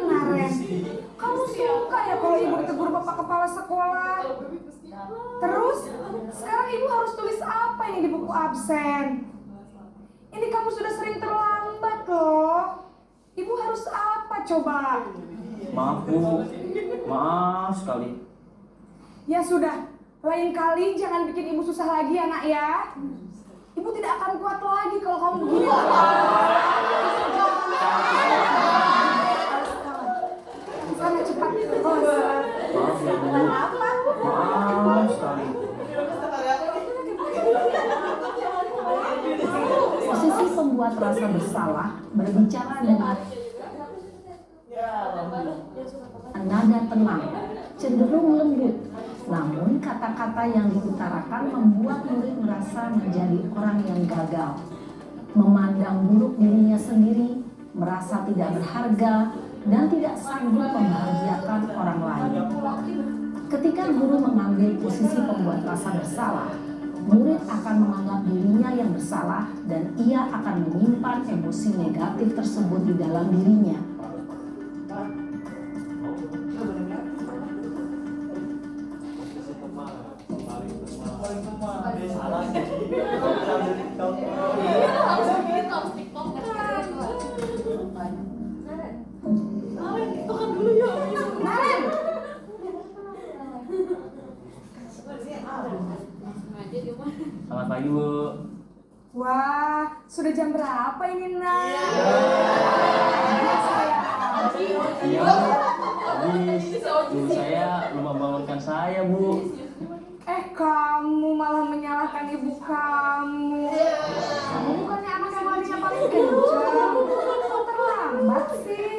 Kamu suka ya kalau ibu ditegur Bapak Kepala Sekolah? Terus, sekarang ibu harus tulis apa ini di buku absen? Ini kamu sudah sering terlambat loh. Ibu harus apa coba? maaf Bu, maaf sekali. Ya sudah, lain kali jangan bikin ibu susah lagi ya nak ya. Ibu tidak akan kuat lagi kalau kamu begini. Sana cepat. Maaf ya Bu, maaf sekali. Posisi pembuat rasa bersalah berbicara dengan nada tenang, cenderung lembut. Namun kata-kata yang diutarakan membuat murid merasa menjadi orang yang gagal, memandang buruk dirinya sendiri, merasa tidak berharga, dan tidak sanggup membahagiakan orang lain. Ketika guru mengambil posisi pembuat rasa bersalah, murid akan menganggap dirinya yang bersalah dan ia akan menyimpan emosi negatif tersebut di dalam dirinya. Naren, Selamat pagi Bu. wah, sudah jam berapa ini, Nak? Iya Bu. Habis ibu saya lupa bangunkan saya Bu. Kamu malah menyalahkan ibu kamu. Kamu bukannya anak yang larinya paling kencang. Kok terlambat sih?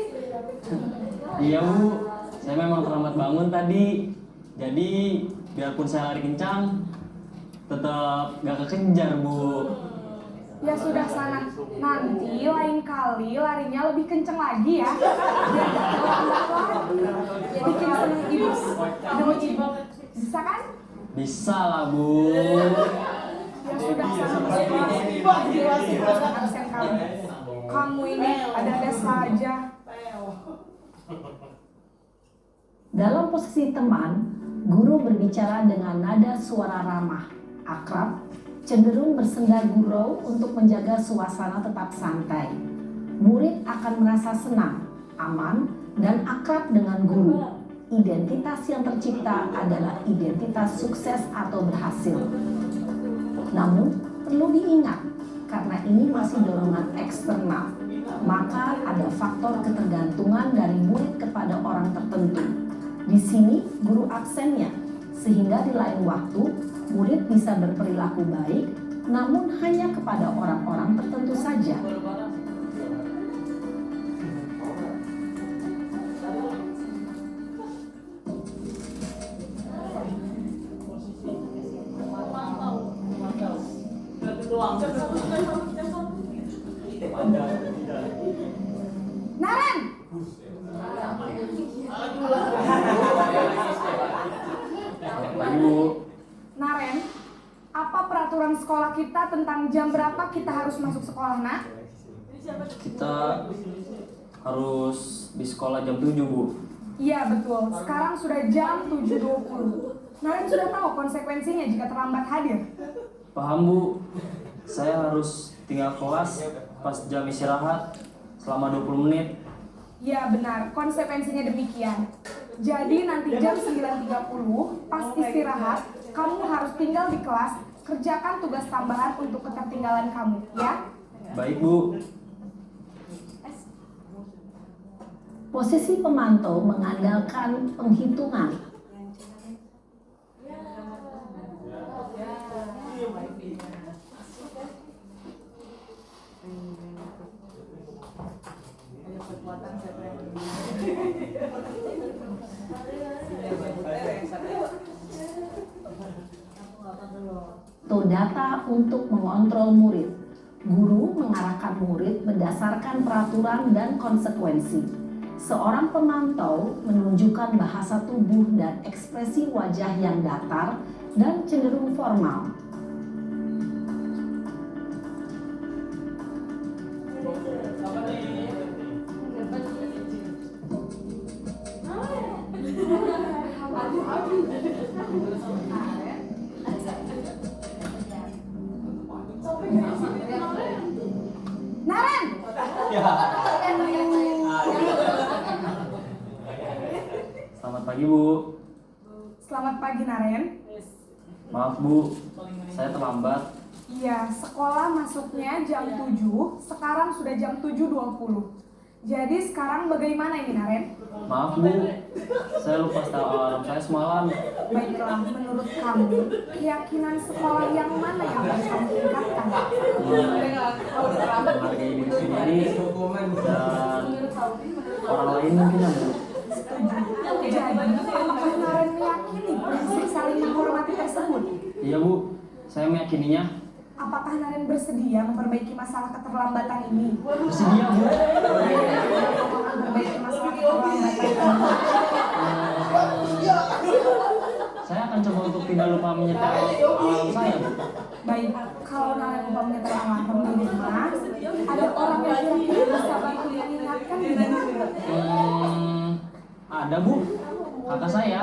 Iya Bu, saya memang terlambat bangun tadi. Jadi biarpun saya lari kencang, tetap gak kekejar Bu. Ya sudah sana, nanti lain kali larinya lebih kenceng lagi ya. Biar gak terlambat lagi. Bikin seneng ibu. Demi ibu. Bisa kan? Bisa lah Bu. Ya sudah sana. Jelasin absen kamu. Kamu ini ada-ada saja. Dalam posisi teman, guru berbicara dengan nada suara ramah, akrab, cenderung bersenda gurau untuk menjaga suasana tetap santai. Murid akan merasa senang, aman, dan akrab dengan guru. Identitas yang tercipta adalah identitas sukses atau berhasil. Namun, perlu diingat, karena ini masih dorongan eksternal, maka ada faktor ketergantungan dari murid kepada orang tertentu. Di sini, guru absennya, sehingga di lain waktu, murid bisa berperilaku baik, namun hanya kepada orang-orang tertentu saja. Naren! Selamat pagi Bu. Naren, apa peraturan sekolah kita tentang jam berapa kita harus masuk sekolah, Nak? Kita harus di sekolah jam 7 Bu. Iya betul, sekarang sudah jam 7.20. Naren sudah tahu konsekuensinya jika terlambat hadir. Paham Bu. Saya harus tinggal kelas pas jam istirahat selama 20 menit. Iya benar, konsekuensinya demikian. Jadi nanti jam 9.30 pas istirahat, kamu harus tinggal di kelas, kerjakan tugas tambahan untuk ketertinggalan kamu, ya? Baik Bu. Posisi pemantau mengandalkan penghitungan. Atau data untuk mengontrol murid. Guru mengarahkan murid berdasarkan peraturan dan konsekuensi. Seorang pemantau menunjukkan bahasa tubuh dan ekspresi wajah yang datar dan cenderung formal. Naren! Selamat pagi Bu. Selamat pagi, Naren. Maaf Bu, saya terlambat. Iya, sekolah masuknya jam 7, sekarang sudah jam 7.20. Jadi sekarang bagaimana ini, Naren? Maaf Bu, saya lupa setel alarm saya semalam. Baiklah, menurut kamu, keyakinan sekolah yang mana yang harus kamu tingkatkan? Menghargai diri sendiri dan orang lain mungkin ya Bu. Jadi, apakah Naren meyakini prinsip saling menghormati tersebut? Iya Bu, saya meyakininya. apakah Naren bersedia memperbaiki masalah keterlambatan ini? Bersedia, Bu. Memperbaiki masalah keterlambatan ini. Saya akan coba untuk tidak lupa menyetel alarm saya, Bu. Baik, kalau Naren lupa menyetel alarm di rumah, ada orang yang kira-kira bisa bantu mengingatkan tidak? Ada, Bu. Kakak saya,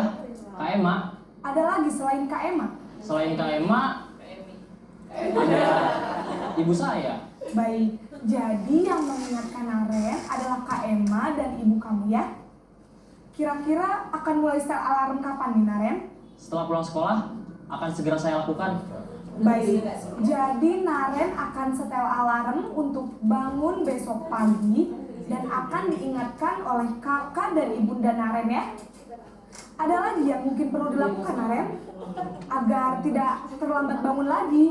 Kak Emma. Ada lagi selain Kak Emma? Selain Kak Emma, ada ibu saya. Baik, jadi yang mengingatkan Naren adalah Kak Emma dan ibu kamu ya? Kira-kira akan mulai setel alarm kapan nih Naren? Setelah pulang sekolah, akan segera saya lakukan. Baik, jadi Naren akan setel alarm untuk bangun besok pagi dan akan diingatkan oleh kakak dan ibunda Naren ya. Ada lagi yang mungkin perlu dilakukan Naren agar tidak terlambat bangun lagi?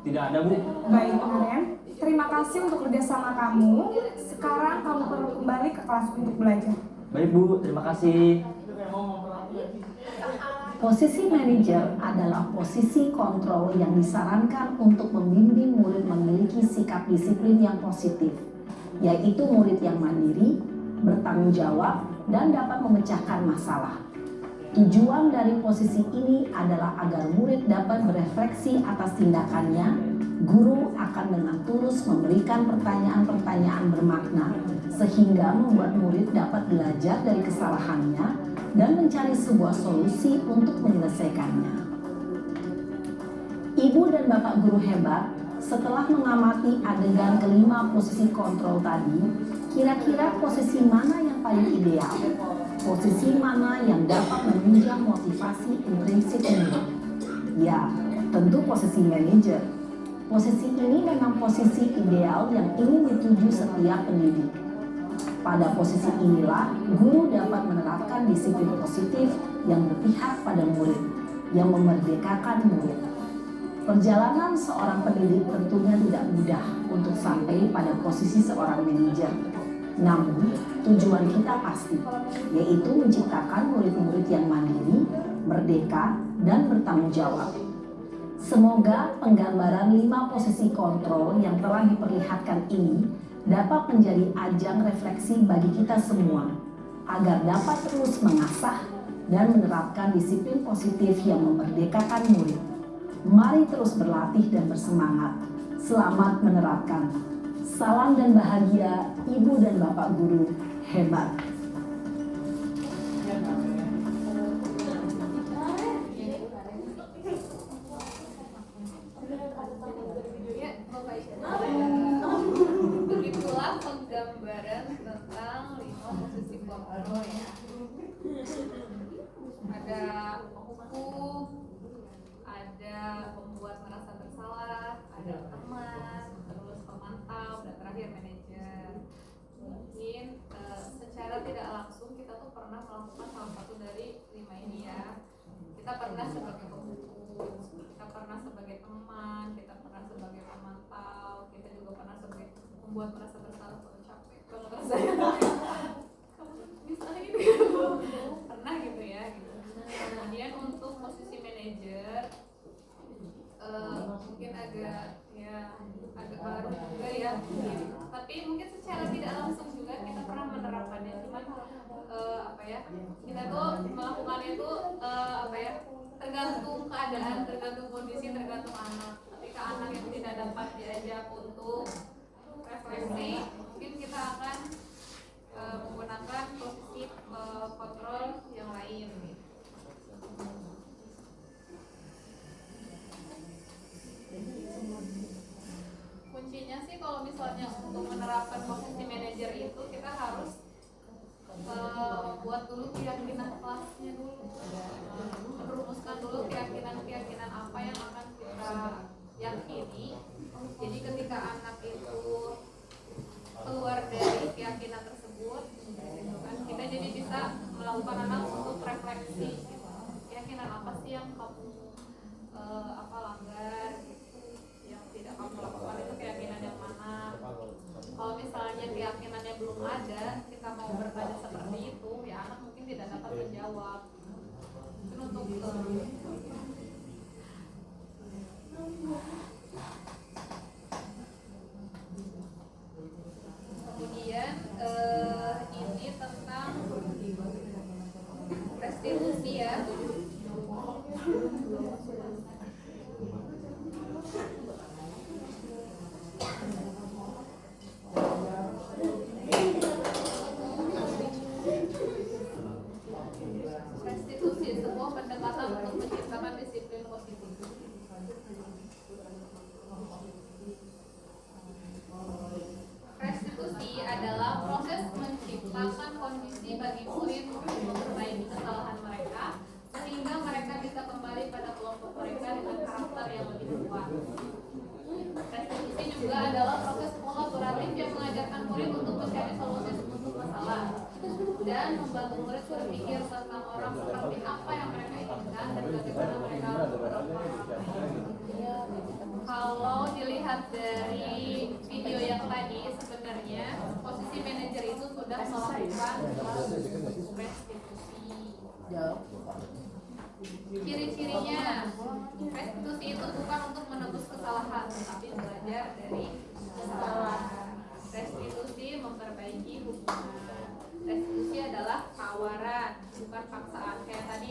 Tidak ada, Bu. Baik Naren, terima kasih untuk kerjasama kamu. Sekarang kamu perlu kembali ke kelas untuk belajar. Baik, Bu. Terima kasih. Posisi manajer adalah posisi kontrol yang disarankan untuk membimbing murid memiliki sikap disiplin yang positif, yaitu murid yang mandiri, bertanggung jawab, dan dapat memecahkan masalah. Tujuan dari posisi ini adalah agar murid dapat berefleksi atas tindakannya. Guru akan dengan tulus memberikan pertanyaan-pertanyaan bermakna, sehingga membuat murid dapat belajar dari kesalahannya dan mencari sebuah solusi untuk menyelesaikannya. Ibu dan Bapak guru hebat, setelah mengamati adegan kelima posisi kontrol tadi, kira-kira posisi mana yang paling ideal? Posisi mana yang dapat menunjang motivasi intrinsik murid? Ya, tentu posisi manajer. Posisi ini memang posisi ideal yang ingin dituju setiap pendidik. Pada posisi inilah, guru dapat menerapkan disiplin positif yang berpihak pada murid, yang memerdekakan murid. Perjalanan seorang pendidik tentunya tidak mudah untuk sampai pada posisi seorang manajer. Namun, tujuan kita pasti, yaitu menciptakan murid-murid yang mandiri, merdeka, dan bertanggung jawab. Semoga penggambaran 5 posisi kontrol yang telah diperlihatkan ini dapat menjadi ajang refleksi bagi kita semua, agar dapat terus mengasah dan menerapkan disiplin positif yang memerdekakan murid. Mari terus berlatih dan bersemangat. Selamat menerapkan. Salam dan bahagia Ibu dan Bapak guru hebat. Ya, Bapak Ibu. Begitulah penggambaran tentang 5 posisi kontrol ya. Ada hukum, ada pembuat merasa bersalah, ada teman, terus pemantau, dan terakhir manajer. Mungkin secara tidak langsung kita tuh pernah melakukan salah satu dari 5 ini ya. Kita pernah sebagai pembuku, kita pernah sebagai teman, kita pernah sebagai pemantau, kita juga pernah sebagai pembuat merasa bersalah atau capek. Kalau kata saya, kamu bisa ini pernah gitu ya. Gitu. Kemudian untuk posisi manajer, mungkin agak baru juga ya. Tapi mungkin secara tidak langsung juga kita pernah menerapkannya. Cuman kita tuh melakukannya itu tergantung keadaan, tergantung kondisi, tergantung anak. Ketika anak yang tidak dapat diajak untuk refleksi, mungkin kita akan menggunakan posisi kontrol yang lain. Kuncinya sih kalau misalnya untuk menerapkan posisi manajer itu kita harus buat dulu keyakinan kelasnya dulu, merumuskan dulu keyakinan apa yang akan kita yakini. Jadi ketika anak itu keluar dari keyakinan tersebut, gitu kan, kita jadi bisa melakukan anak untuk refleksi, gitu. Keyakinan apa sih yang kamu langgar, gitu. Yang tidak kamu lakukan itu keyakinan yang mana? Kalau misalnya keyakinannya belum ada, kita mau bertanya seperti itu, ya anak mungkin tidak dapat menjawab. Mungkin untuk restitusi ya. Restitusi sebuah pendekatan untuk menciptakan disiplin positif. Restitusi adalah proses menciptakan kondisi bagi murid untuk memperbaiki kesalahan mereka sehingga mereka bisa kembali pada kelompok mereka dengan karakter yang lebih kuat. Restitusi juga adalah proses kolaboratif yang mengajarkan murid untuk mencari solusi untuk masalah dan membantu murid berpikir tentang orang seperti apa yang mereka inginkan dan bagaimana mereka kalau dilihat dari video yang tadi, sebenarnya posisi manajer itu sudah melakukan restitusi. Ciri-cirinya, restitusi itu bukan untuk menebus kesalahan, tapi belajar dari kesalahan. Restitusi memperbaiki hubungan. Restitusi adalah tawaran, bukan paksaan. Kayak tadi,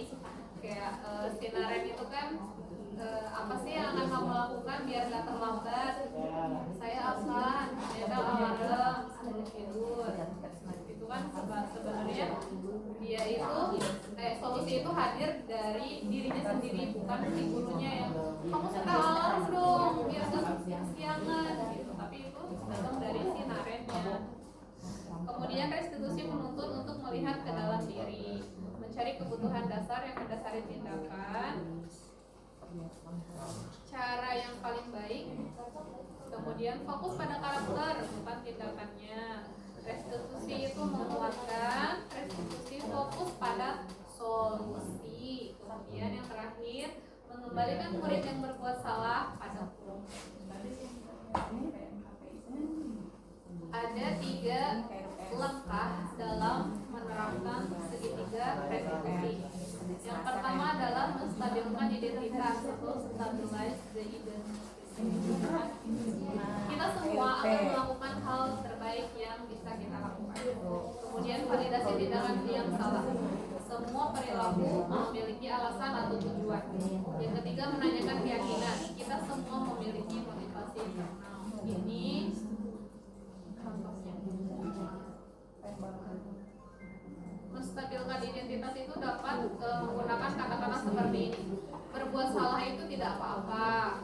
kayak sinaren itu kan, apa sih yang akan kamu lakukan biar gak terlambat? Saya akan menyetel alarm sebelum tidur. Itu kan sebenarnya dia itu solusi itu hadir dari dirinya sendiri, bukan si gurunya yang kamu setel alarm dong biar gak kesiangan gitu. Tapi itu datang dari si narennya. Kemudian restitusi menuntut untuk melihat ke dalam diri, mencari kebutuhan dasar yang mendasari tindakan, cara yang paling baik, kemudian fokus pada karakter bukan tindakannya. Restitusi itu menguatkan, restitusi fokus pada solusi. Kemudian yang terakhir, mengembalikan murid yang berbuat salah pada guru. Ada 3 langkah dalam menerapkan segitiga restitusi. Yang pertama adalah menstabilkan identitas atau stabilize the identity. Kita semua akan melakukan hal terbaik yang bisa kita lakukan. Kemudian validasi tindakan yang salah. Semua perilaku memiliki alasan atau tujuan. Yang ketiga, menanyakan keyakinan. Kita semua memiliki motivasi internal. Ini contohnya. Menstabilkan identitas itu dapat menggunakan kata-kata seperti ini. Berbuat salah itu tidak apa-apa.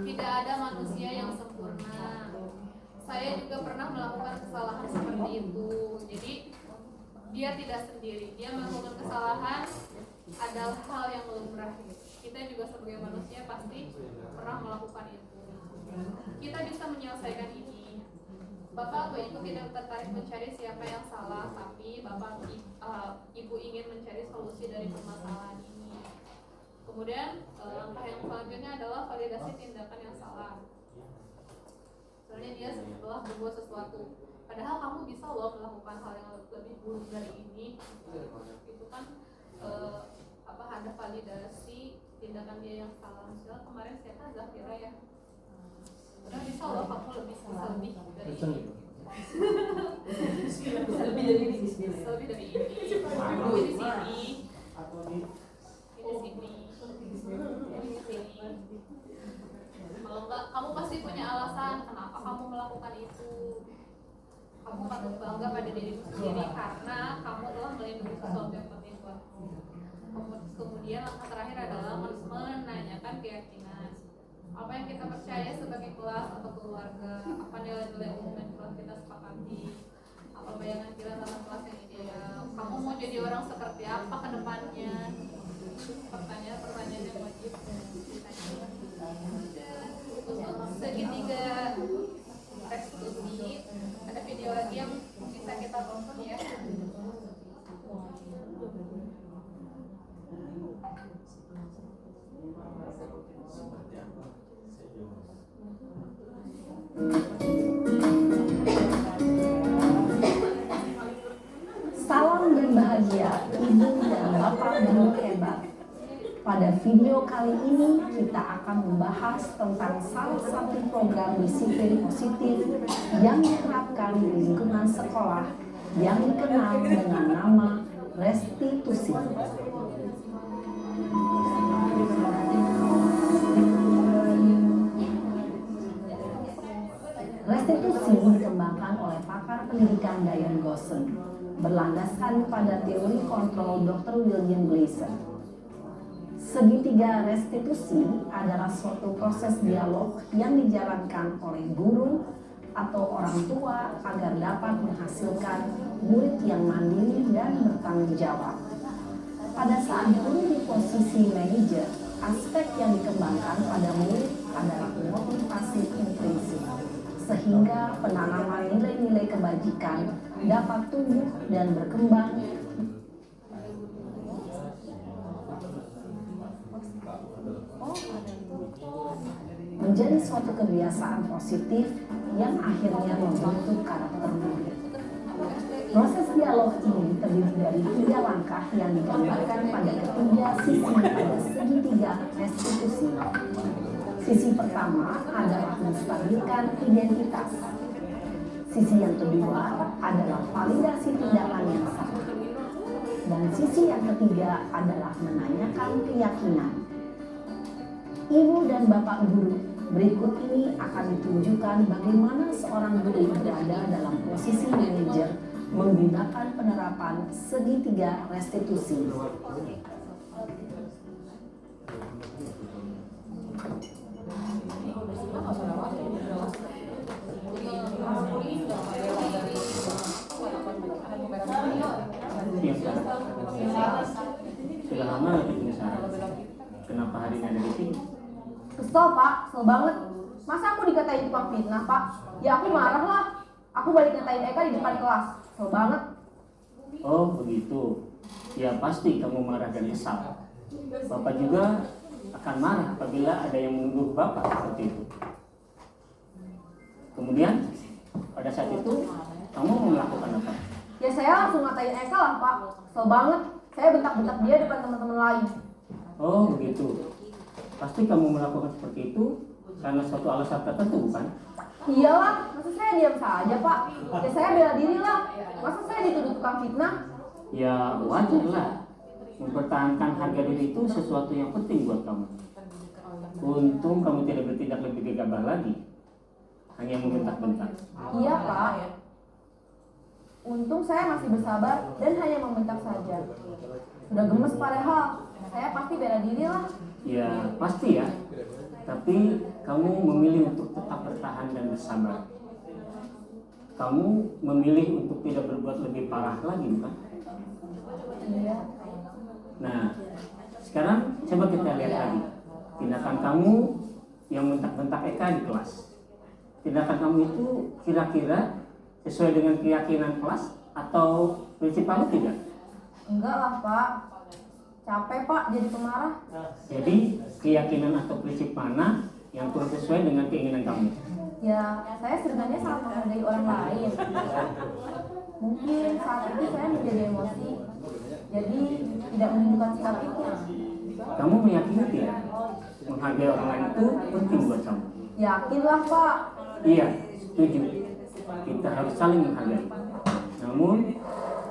Tidak ada manusia yang sempurna. Saya juga pernah melakukan kesalahan seperti itu. Jadi dia tidak sendiri. Dia melakukan kesalahan adalah hal yang lumrah. Kita juga sebagai manusia pasti pernah melakukan itu. Kita bisa menyelesaikan ini. Bapak atau ibu tidak tertarik mencari siapa yang salah, tapi bapak ibu ingin mencari solusi dari permasalahan ini. Kemudian langkah yang selanjutnya adalah validasi tindakan yang salah. Misalnya dia setelah berbuat sesuatu, padahal kamu bisa loh melakukan hal yang lebih buruk dari ini. Itu kan ada validasi tindakan dia yang salah. Misalnya kemarin siapa Zafira ya? Udah bisa loh kamu lebih dari ini. Bisa lebih dari ini. Bisa lebih dari ini. Ini di sini. Ini di sini. Kalau enggak, kamu pasti punya alasan kenapa kamu melakukan itu. Kamu patut bangga pada dirimu sendiri karena kamu telah melindungi sesuatu yang penting buatmu. Kemudian langkah terakhir adalah menanyakan keyakinan. Apa yang kita percaya sebagai kelas atau keluarga, apa nilai-nilai umum yang telah kita sepakati, apa bayangan kita tentang kelas yang ideal, kamu mau jadi orang seperti apa ke depannya, pertanyaan yang wajib ditanya. Untuk segitiga restitusi, ada video lagi yang bisa kita tonton ya. Salam berbahagia Ibu dan Bapak Guru hebat. Pada video kali ini kita akan membahas tentang salah satu program disiplin positif yang diterapkan di lingkungan sekolah yang dikenal dengan nama restitusi. Restitusi dikembangkan oleh pakar pendidikan Diane Gosson, berlandaskan pada teori kontrol Dr. William Gleason. Segitiga restitusi adalah suatu proses dialog yang dijalankan oleh guru atau orang tua agar dapat menghasilkan murid yang mandiri dan bertanggung jawab. Pada saat guru di posisi manajer, aspek yang dikembangkan pada murid adalah motivasi intrinsik, sehingga penanaman nilai-nilai kebajikan dapat tumbuh dan berkembang menjadi suatu kebiasaan positif yang akhirnya membentuk karakter murid. Proses dialog ini terdiri dari 3 langkah yang digambarkan pada ketiga sisi pada segitiga restitusi. Sisi pertama adalah menstabilkan identitas. Sisi yang kedua adalah validasi tindakan yang salah. Dan sisi yang ketiga adalah menanyakan keyakinan. Ibu dan Bapak guru, berikut ini akan ditunjukkan bagaimana seorang guru berada dalam posisi manajer menggunakan penerapan segitiga restitusi. Sudah lama lagi punya syarat. Kenapa hari ini ada di sini? Kesel Pak, kesel banget. Masa aku dikatain tukang fitnah Pak? Ya aku marah lah. Aku balik ngatain Eka di depan kelas. Kesel banget. Oh begitu. Ya pasti kamu marah dan kesal. Bapak juga akan marah apabila ada yang menuduh Bapak seperti itu. Kemudian pada saat itu kamu mau melakukan apa? Ya saya langsung ngatain Eka lah Pak. Kesel banget. Saya bentak-bentak dia depan teman-teman lain. Oh begitu. Pasti kamu melakukan seperti itu karena suatu alasan tertentu, bukan? Iyalah, masa saya diam saja Pak? Ya saya bela diri lah. Masa saya dituduh tukang fitnah? Ya wajar lah. Mempertahankan harga diri itu sesuatu yang penting buat kamu. Untung kamu tidak bertindak lebih gegabah lagi. Hanya membentak-bentak. Iya Pak. Untung saya masih bersabar dan hanya membentak saja. Sudah gemes padahal. Saya pasti bela diri lah. Ya pasti ya. Tapi kamu memilih untuk tetap bertahan dan bersabar. Kamu memilih untuk tidak berbuat lebih parah lagi, bukan? Iya. Nah, sekarang coba kita lihat lagi. Tindakan kamu yang bentak-bentak Eka di kelas. Tindakan kamu itu kira-kira sesuai dengan keyakinan kelas atau prinsip kamu tidak? Enggak lah Pak. Capek Pak jadi pemarah. Jadi keyakinan atau prinsip mana yang kurang sesuai dengan keinginan kamu? Ya, saya sebenarnya sangat menghargai orang lain. Mungkin saat itu saya menjadi emosi, jadi tidak menunjukkan sikap itu. Kamu meyakini tidak? Menghargai orang lain itu penting buat kamu. Yakinlah Pak. Iya, setuju. Kita harus saling menghargai. Namun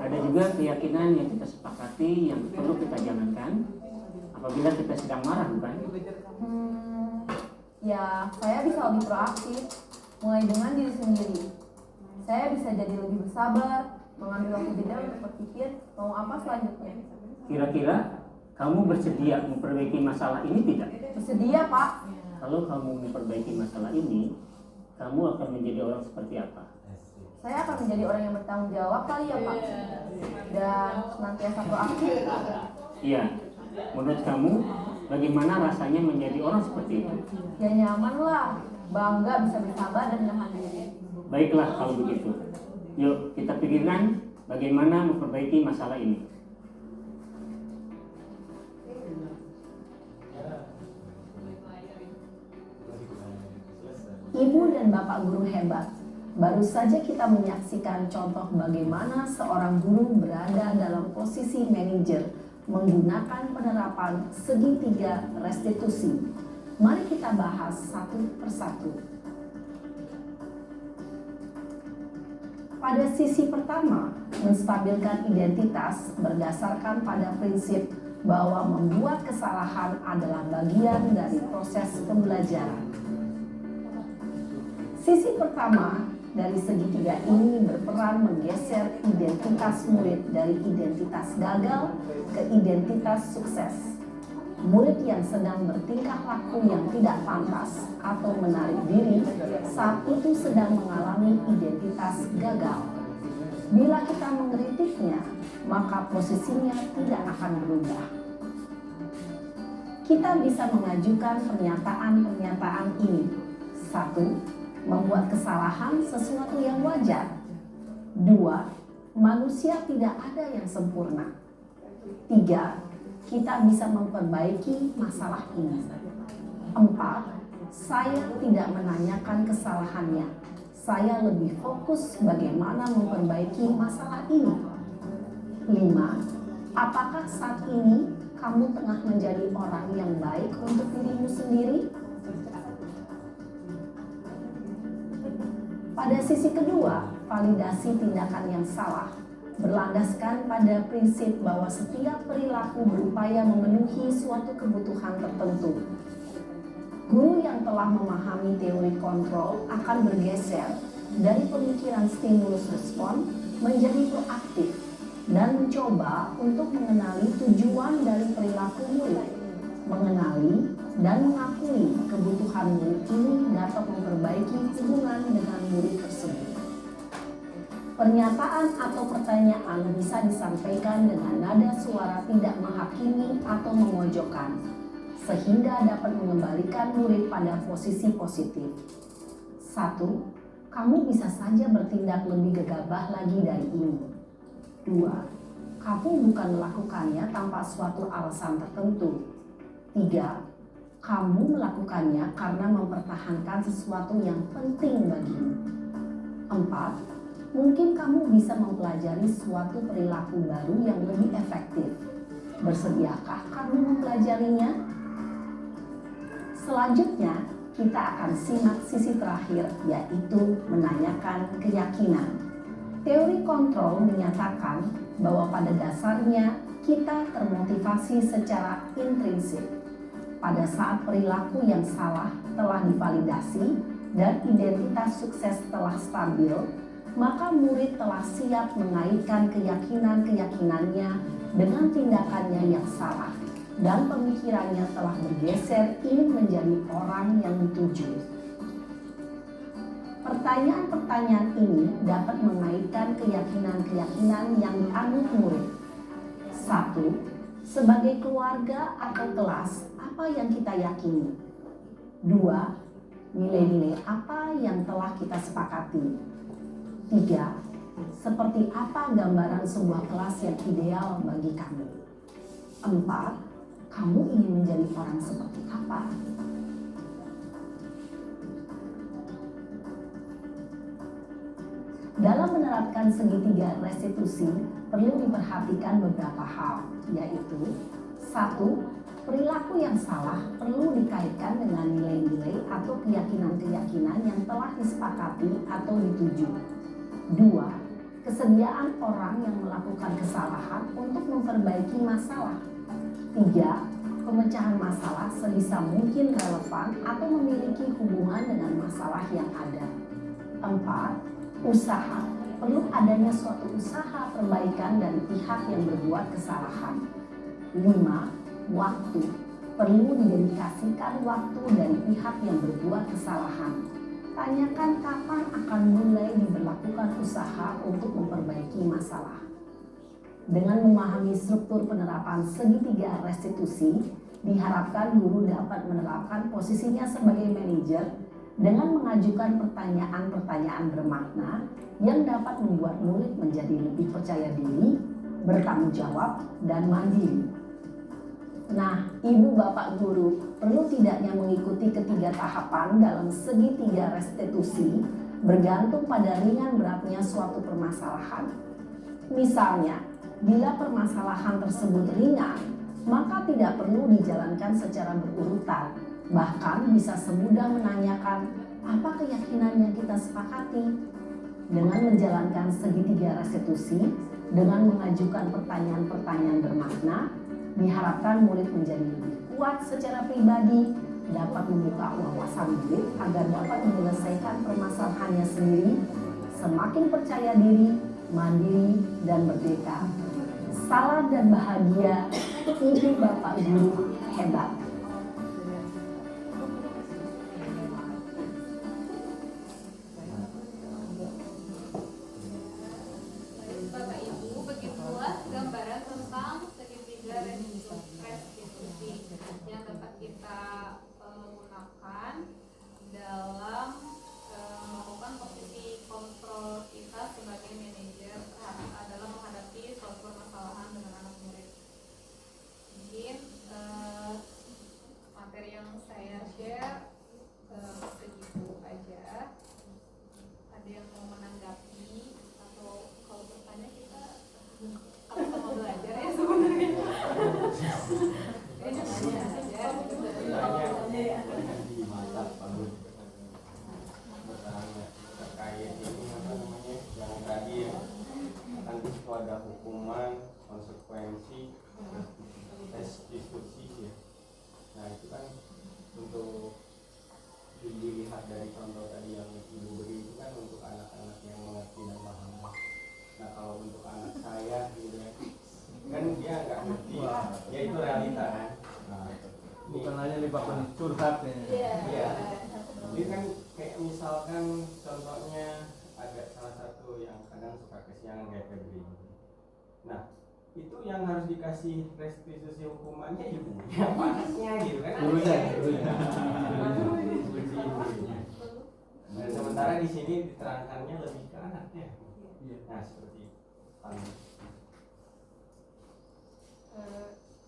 ada juga keyakinan yang kita sepakati yang perlu kita jalankan apabila kita sedang marah, bukan? Ya, saya bisa lebih proaktif, mulai dengan diri sendiri. Saya bisa jadi lebih bersabar, mengambil waktu jeda untuk berpikir mau apa selanjutnya. Kira-kira kamu bersedia memperbaiki masalah ini tidak? Bersedia Pak. Kalau kamu memperbaiki masalah ini, kamu akan menjadi orang seperti apa? Saya akan menjadi orang yang bertanggung jawab kali ya Pak. Dan senantiasa proaktif. Iya. Menurut kamu, bagaimana rasanya menjadi orang seperti itu? Ya nyaman lah, bangga bisa bersabar dan menahan diri. Baiklah kalau begitu. Yuk kita pikirkan bagaimana memperbaiki masalah ini. Ibu dan Bapak guru hebat. Baru saja kita menyaksikan contoh bagaimana seorang guru berada dalam posisi manajer menggunakan penerapan segitiga restitusi. Mari kita bahas satu persatu. Pada sisi pertama, menstabilkan identitas berdasarkan pada prinsip bahwa membuat kesalahan adalah bagian dari proses pembelajaran. Sisi pertama dari segitiga ini berperan menggeser identitas murid dari identitas gagal ke identitas sukses. Murid yang sedang bertingkah laku yang tidak pantas atau menarik diri saat itu sedang mengalami identitas gagal. Bila kita mengkritiknya, maka posisinya tidak akan berubah. Kita bisa mengajukan pernyataan-pernyataan ini. 1. Membuat kesalahan sesuatu yang wajar. 2. Manusia tidak ada yang sempurna. 3. Kita bisa memperbaiki masalah ini. 4. Saya tidak menanyakan kesalahannya. Saya lebih fokus bagaimana memperbaiki masalah ini. 5. Apakah saat ini kamu tengah menjadi orang yang baik untuk dirimu sendiri? Pada sisi kedua, validasi tindakan yang salah berlandaskan pada prinsip bahwa setiap perilaku berupaya memenuhi suatu kebutuhan tertentu. Guru yang telah memahami teori kontrol akan bergeser dari pemikiran stimulus respon menjadi proaktif dan mencoba untuk mengenali tujuan dari perilaku murid. Mengenali dan mengakui kebutuhan murid ini dapat memperbaiki hubungan dengan murid tersebut. Pernyataan atau pertanyaan bisa disampaikan dengan nada suara tidak menghakimi atau memojokkan, sehingga dapat mengembalikan murid pada posisi positif. 1. Kamu bisa saja bertindak lebih gegabah lagi dari ini. 2. Kamu bukan melakukannya tanpa suatu alasan tertentu. 3. Kamu melakukannya karena mempertahankan sesuatu yang penting bagimu. 4. Mungkin kamu bisa mempelajari suatu perilaku baru yang lebih efektif. Bersediakah kamu mempelajarinya? Selanjutnya, kita akan simak sisi terakhir, yaitu menanyakan keyakinan. Teori kontrol menyatakan bahwa pada dasarnya kita termotivasi secara intrinsik. Pada saat perilaku yang salah telah divalidasi dan identitas sukses telah stabil, maka murid telah siap mengaitkan keyakinan-keyakinannya dengan tindakannya yang salah dan pemikirannya telah bergeser ingin menjadi orang yang dituju. Pertanyaan-pertanyaan ini dapat mengaitkan keyakinan-keyakinan yang dianut murid. 1. Sebagai keluarga atau kelas, apa yang kita yakini? 2. Nilai-nilai apa yang telah kita sepakati? 3. Seperti apa gambaran sebuah kelas yang ideal bagi kamu? 4. Kamu ingin menjadi orang seperti apa? Dalam menerapkan segitiga restitusi, perlu diperhatikan beberapa hal, yaitu 1. Perilaku yang salah perlu dikaitkan dengan nilai-nilai atau keyakinan-keyakinan yang telah disepakati atau dituju. 2. Kesediaan orang yang melakukan kesalahan untuk memperbaiki masalah. 3. Pemecahan masalah sebisa mungkin relevan atau memiliki hubungan dengan masalah yang ada. 4. Usaha. Perlu adanya suatu usaha perbaikan dari pihak yang berbuat kesalahan. 5. Waktu. Perlu didedikasikan waktu dari pihak yang berbuat kesalahan. Tanyakan kapan akan mulai diberlakukan usaha untuk memperbaiki masalah. Dengan memahami struktur penerapan segitiga restitusi, diharapkan guru dapat menerapkan posisinya sebagai manajer dengan mengajukan pertanyaan-pertanyaan bermakna yang dapat membuat murid menjadi lebih percaya diri, bertanggung jawab, dan mandiri. Nah, ibu bapak guru perlu tidaknya mengikuti ketiga tahapan dalam segitiga restitusi bergantung pada ringan beratnya suatu permasalahan. Misalnya, bila permasalahan tersebut ringan, maka tidak perlu dijalankan secara berurutan. Bahkan bisa semudah menanyakan apa keyakinan yang kita sepakati. Dengan menjalankan segitiga restitusi, dengan mengajukan pertanyaan-pertanyaan bermakna, Diharapkan murid menjadi lebih kuat secara pribadi, dapat membuka wawasan murid agar dapat menyelesaikan permasalahannya sendiri, semakin percaya diri, mandiri, dan merdeka. Salam dan bahagia, Ibu Bapak Guru hebat. Bapak Ibu, begitulah gambaran tentang segitiga restitusi yang dapat kita gunakan dalam melakukan posisi kontrol kita sebagai manajer dalam menghadapi suatu permasalahan dengan anak murid. Mungkin materi yang saya share segitu aja. Ada yang mau menanggapi atau kalau bertanya kita sama belajar ya sebenarnya. Ini tanya aja. di mata Pak Gun bertanya terkait ini apa namanya yang tadi kan itu ada hukuman konsekuensi restitusi ya. Nah itu kan untuk dilihat dari contoh tadi yang ibu beri itu kan untuk anak-anak yang mengerti dan paham. Nah kalau untuk anak saya gitu ya, kan dia nggak ngerti, ya itu realita kan. Nah, Bukan hanya libatkan curhat ya. iya. Ini kan kayak misalkan contohnya ada salah satu yang kadang suka kesiangan kayak Febri. Nah itu yang harus dikasih restitusi hukumannya ibunya, panasnya gitu kan. Gurunya. Dan sementara di sini diterangkannya lebih ke anaknya. Nah seperti itu.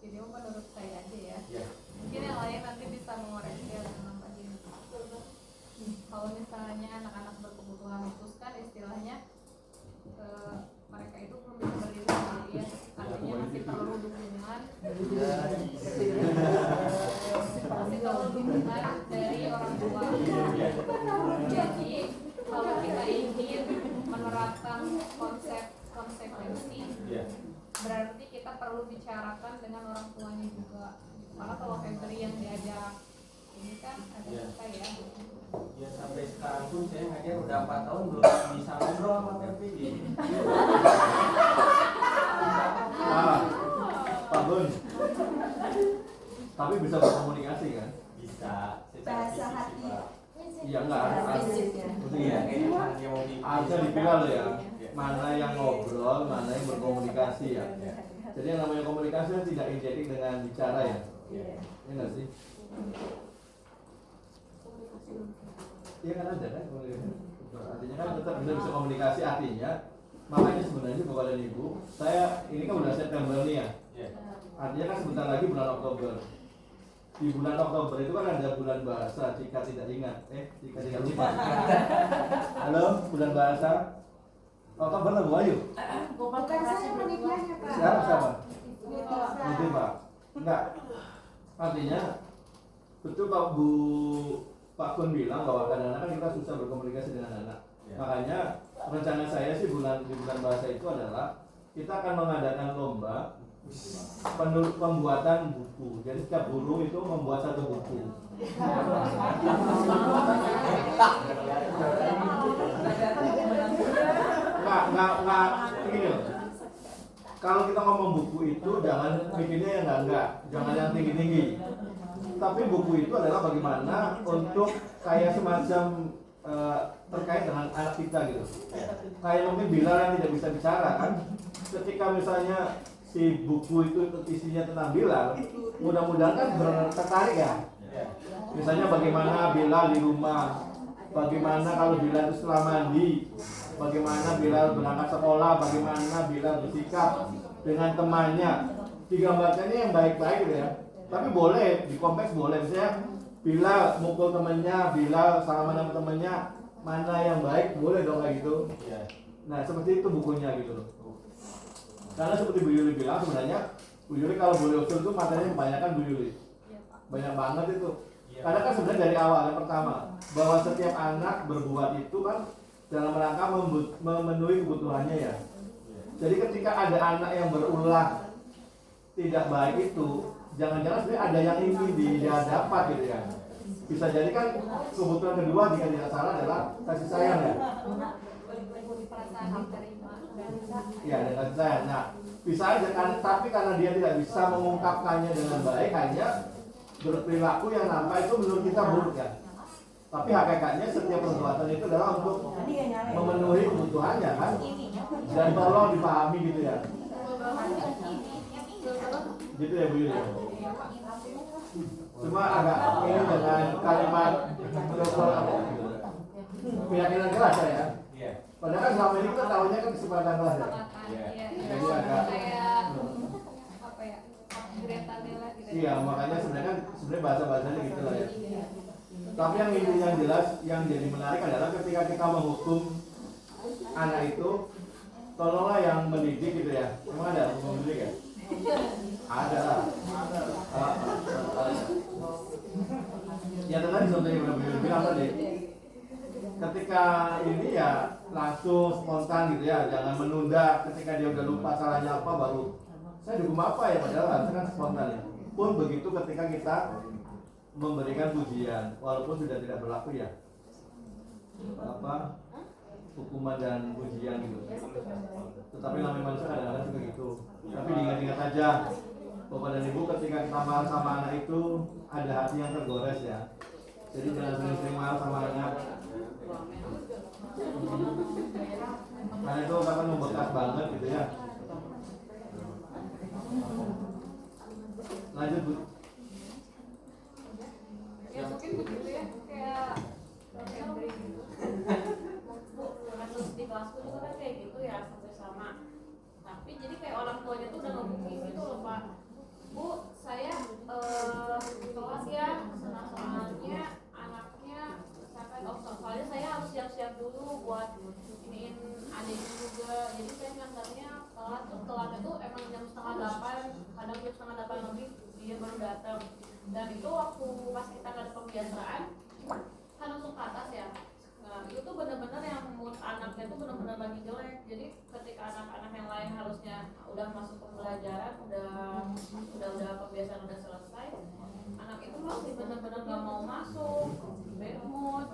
Ini menurut saya aja ya. Ya. Mungkin yang lain nanti bisa mengoreksi atau nambahin. Kalau misalnya anak-anak berkebutuhan khusus kan istilahnya mereka itu belum bisa berdiri sendiri ya. Artinya masih perlu dukungan. Masih perlu dukungan dari orang tua. Jadi kalau kita ingin menerapkan konsep konsekuensi, berarti kita perlu bicarakan dengan orang tuanya juga. Karena kalau Febri yang diajak ini kan ada kita ya. Ya sampai sekarang pun saya ngajar udah 4 tahun belum bisa ngobrol sama Febri. Pak Gun. Tapi bisa berkomunikasi kan? Bisa Bahasa hati. Iya enggak. Iya, kayaknya dia mau Ada dipilah ya. Mana yang ngobrol, mana yang berkomunikasi ya. Jadi yang namanya komunikasi kan tidak identik dengan bicara ya. Iya nggak sih? Iya kan ada kan komunikasi. Artinya kan tetap bisa komunikasi artinya. Makanya sebenarnya Bapak dan Ibu, saya ini kan udah September nih ya. Artinya kan sebentar lagi bulan Oktober. Di bulan Oktober itu kan ada bulan bahasa jika tidak ingat. Jika tidak lupa. Halo, bulan bahasa. Oktober lah Bu Ayu. Bukan saya menitanya Pak. Siapa? Nanti Pak. Enggak. Artinya betul Pak Kun bilang bahwa kadang-kadang kita susah berkomunikasi dengan anak. Makanya rencana saya sih di bulan bahasa itu adalah kita akan mengadakan lomba pembuatan buku. Jadi setiap guru itu membuat satu buku. Enggak begini loh. Kalau kita ngomong buku itu jangan bikinnya yang enggak, jangan yang tinggi-tinggi. Tapi buku itu adalah bagaimana untuk kayak semacam terkait dengan anak kita gitu. Kayak mungkin Bilal yang tidak bisa bicara kan. Ketika misalnya si buku itu isinya tentang Bilal, mudah-mudahan kan tertarik ya. Misalnya bagaimana Bilal di rumah, bagaimana kalau Bilal itu setelah mandi, bagaimana Bilal berangkat sekolah, bagaimana Bilal bersikap dengan temannya. Digambarkannya yang baik-baik gitu ya. Tapi boleh, di kompleks boleh. Misalnya Bilal mukul temannya, Bilal salaman sama temannya, mana yang baik, boleh dong kayak gitu. Nah seperti itu bukunya gitu loh. Karena seperti Bu Yuli bilang sebenarnya, Bu Yuli kalau boleh usul itu materinya kebanyakan Bu Yuli. Banyak banget itu. Karena kan sebenarnya dari awal yang pertama, bahwa setiap anak berbuat itu kan dalam rangka memenuhi kebutuhannya ya. Jadi ketika ada anak yang berulah tidak baik itu jangan-jangan sebenarnya ada yang ingin dia dapat gitu ya. Bisa jadi kan kebutuhan kedua jika tidak salah adalah kasih sayang ya. perasaan diterima dan Ya, dan kasih sayang. Nah, bisa aja kan, tapi karena dia tidak bisa mengungkapkannya dengan baik, hanya berperilaku yang nampak itu menurut kita buruk ya. Tapi hakikatnya setiap perbuatan itu adalah untuk memenuhi kebutuhannya kan, dan tolong dipahami gitu ya. Gitu ya Bu Yuli. Cuma agak ini dengan kalimat keyakinan keras ya. Padahal kan selama ini kita tahunya kan kesempatan kelas ya. Jadi agak kayak apa ya, upgrade-annya lah gitu. iya, makanya sebenarnya bahasa-bahasanya gitu lah ya. Tapi yang intinya jelas, yang jadi menarik adalah ketika kita menghukum anak itu, tolonglah yang mendidik gitu ya. Emang ada hukum mendidik ya? Ada lah. Ya tadi contohnya udah bilang tadi. Ketika ini ya langsung spontan gitu ya, jangan menunda. Ketika dia udah lupa salahnya apa baru saya dihukum apa ya, padahal harusnya kan spontan ya. Pun begitu ketika kita memberikan pujian, walaupun sudah tidak berlaku ya apa hukuman dan pujian gitu. Tetapi namanya manusia kadang-kadang juga gitu. Tapi diingat-ingat aja, Bapak dan Ibu, ketika kita marah sama anak itu ada hati yang tergores ya. Jadi jangan sering-sering marah sama anak. Karena itu akan membekas banget gitu ya. Lanjut Bu. Ya mungkin begitu ya, kayak Henry gitu. Kasus di kelasku juga kan kayak gitu ya, sampai sama. Tapi jadi kayak orang tuanya tuh udah ngebooking gitu loh Pak. Bu, saya kelas ya, senang-senangnya anaknya sampai soalnya saya harus siap-siap dulu buat iniin adiknya juga. Jadi saya ngantarnya telatnya tuh emang jam 7:30, kadang jam 7:30 lebih dia baru datang. Dan itu waktu pas kita ada pembiasaan kan langsung ke atas ya. Nah, itu tuh benar-benar yang mood anaknya tuh benar-benar lagi jelek. Jadi ketika anak-anak yang lain harusnya udah masuk pembelajaran, udah pembiasaan udah selesai, anak itu masih benar-benar gak mau masuk, bad mood,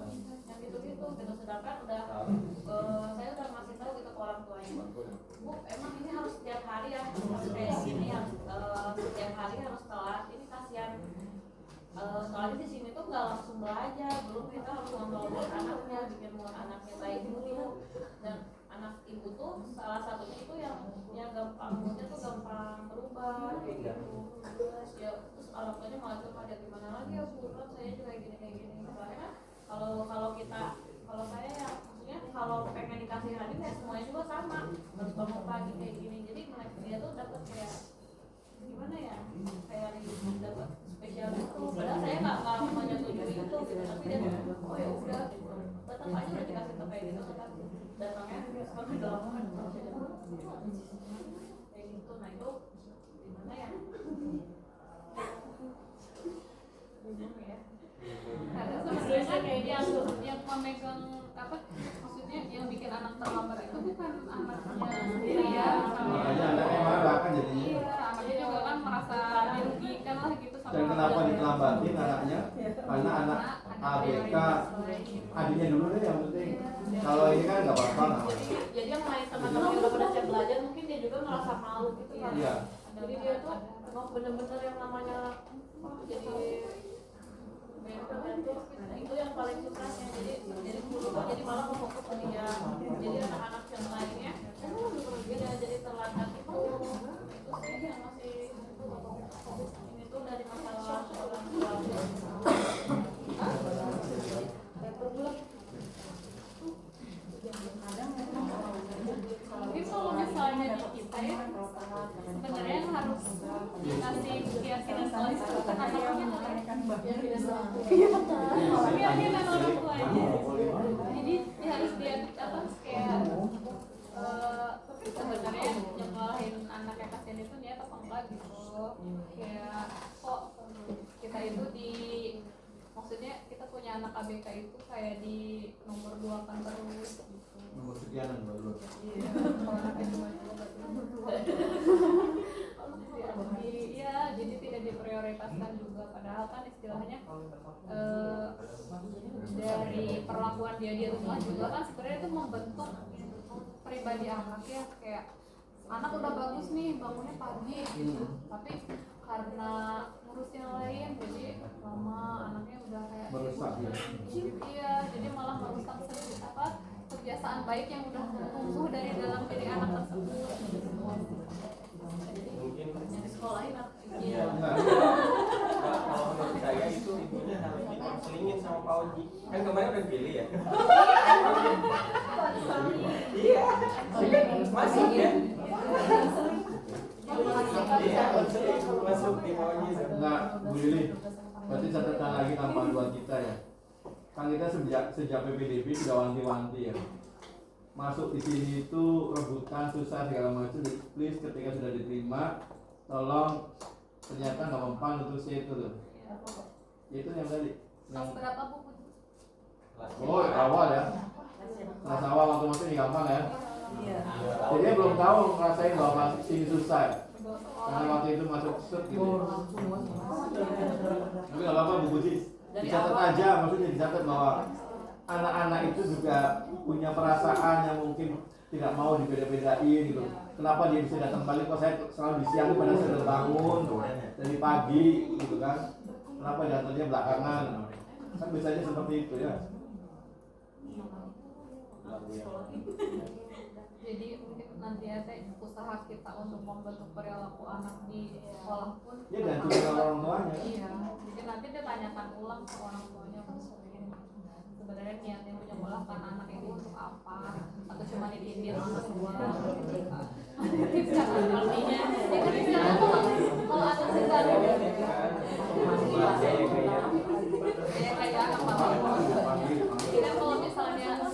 yang gitu-gitu. Sedangkan saya udah ngasih tahu gitu ke orang tuanya, Bu, emang ini harus setiap hari ya, harus kayak gini, harus setiap hari harus telat. Ini kasihan. Soalnya di sini tuh nggak langsung belajar, belum kita harus ngontrol mood anaknya, bikin mood anaknya baik dulu. Dan anak ibu tuh salah satunya itu yang gampang moodnya tuh gampang berubah kayak gitu. Ya terus orang tuanya malah curhat, ya gimana lagi ya Bu, kan saya juga gini kayak gini. Soalnya kan kalau saya ya maksudnya kalau pengen dikasihanin ya semuanya juga sama, harus bangun pagi kayak gini. Jadi dia tuh dapat kayak gimana ya, kayak dapat spesial itu. Padahal saya nggak menyetujui itu gitu, tapi dia oh ya udah gitu, tetap aja udah dikasih tau kayak gitu, tetap datangnya seperti gampang kayak gitu. Nah itu gimana ya, bingung ya. Karena sebenarnya yang memegang apa, maksudnya yang bikin anak terlambat itu bukan anaknya sendiri ya, Makanya anaknya marah kan jadinya. iya, anaknya juga kan merasa dirugikan lah gitu sama. Dan kenapa ditelambatin anaknya? Karena anak ABK adiknya dulu deh yang penting. Kalau ini kan nggak apa-apa. Jadi yang lain teman-teman yang udah siap belajar mungkin dia juga ngerasa malu gitu kan. Iya. Jadi dia tuh mau bener-bener yang namanya jadi mentor itu, itu yang paling susahnya. Jadi dulu tuh jadi malah mau fokus ke dia. Jadi anak-anak yang lainnya dia jadi terlantar itu sih yang masih ini tuh dari masalah orang tua. Mungkin kalau misalnya di kita ya, sebenarnya yang harus dikasih keyakinan soal itu bukan anaknya, keyakinan orang tuanya. Jadi dia harus dia apa kayak sebenarnya nyekolahin anak yang kasihan itu niat apa enggak gitu. Kayak kok kita itu maksudnya kita punya anak ABK itu kayak di nomor 2 kan terus gitu. Nomor sekian baru. Iya, kalau anaknya cuma 2 berarti nomor 2. juga, padahal kan istilahnya dari perlakuan dia di rumah juga kan sebenarnya itu membentuk pribadi anak ya, kayak anak udah bagus nih bangunnya pagi gitu, tapi karena ngurus yang lain jadi lama anaknya udah kayak Merusak ya. iya, jadi malah merusak kebiasaan baik yang udah tumbuh dari dalam diri anak tersebut. Mungkin Yang disekolahin iya. Nah, Kalau menurut saya itu ibunya harus dikonselingin sama Pak Oji. Kan kemarin udah pilih ya. Iya. Masuk ya. Iya, konseling masuk di Pak Oji. Nah, Bu Lili, berarti catatan lagi tambahan buat kita ya. Kan kita sejak PPDB sudah wanti-wanti ya. Masuk di sini itu rebutan susah segala macam. Please ketika sudah diterima, tolong ternyata nggak mempan untuk saya itu tuh. Itu yang tadi. kelas berapa buku? Oh, awal ya. Kelas awal waktu masuk ini gampang ya. Jadi dia belum tahu ngerasain bahwa masuk sini susah. Ya? Karena waktu itu masuk set gitu. Tapi nggak apa-apa Bu Buji. Dicatat aja, maksudnya dicatat bahwa anak-anak itu juga punya perasaan yang mungkin tidak mau dibeda-bedain gitu. Kenapa dia bisa datang balik? Kok saya selalu di siang pada saya udah bangun dari pagi gitu kan? Kenapa datangnya belakangan? Kan biasanya seperti itu ya. Jadi mungkin nanti ada usaha kita untuk membentuk perilaku anak di sekolah pun Ya dan juga orang tuanya. iya, jadi nanti dia tanyakan ulang ke orang tuanya kan sebenarnya niatnya menyekolahkan anak ini untuk apa, atau cuma dididik anak semua artinya ya kan istilahnya kalau anak kita ada kayak apa jadi kalau misalnya anak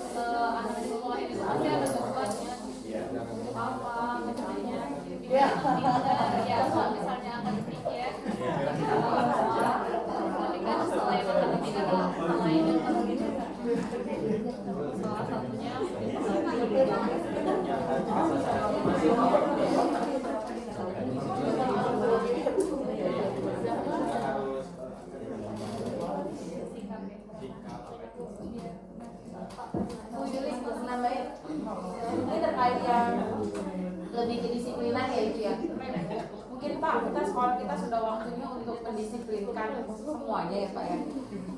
di sekolah ini pasti ada tujuannya untuk apa misalnya ya kalau misalnya akademik ya tapi kan selain akademik adalah selain salah satunya Bu Yuli nambahin ini terkait yang lebih kedisiplinan ya itu ya. Mungkin Pak, kita sekolah kita sudah waktunya untuk mendisiplinkan semuanya ya Pak ya.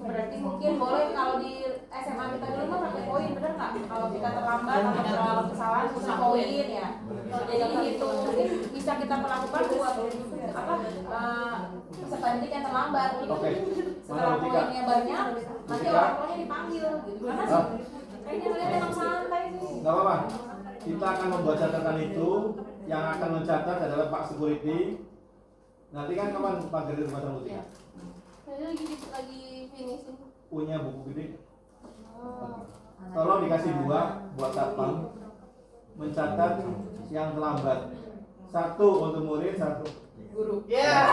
Berarti mungkin boleh kalau di SMA kita dulu mah pakai poin, bener nggak? Kalau kita terlambat atau melakukan kesalahan bisa poin ya. Jadi itu mungkin bisa kita melakukan buat apa peserta didik yang terlambat. Oke. Setelah poinnya banyak, nanti orang tuanya dipanggil gitu. Karena kayaknya kalian memang santai sih. Gak apa-apa. Kita akan membuat catatan itu. Yang akan mencatat adalah Pak Security. Nanti kan kapan Pak Gede Rumah Sambuti? Saya lagi finishing. Punya buku gede. Tolong dikasih 2 buat satpam mencatat yang terlambat. 1 untuk murid, 1 guru. Ya.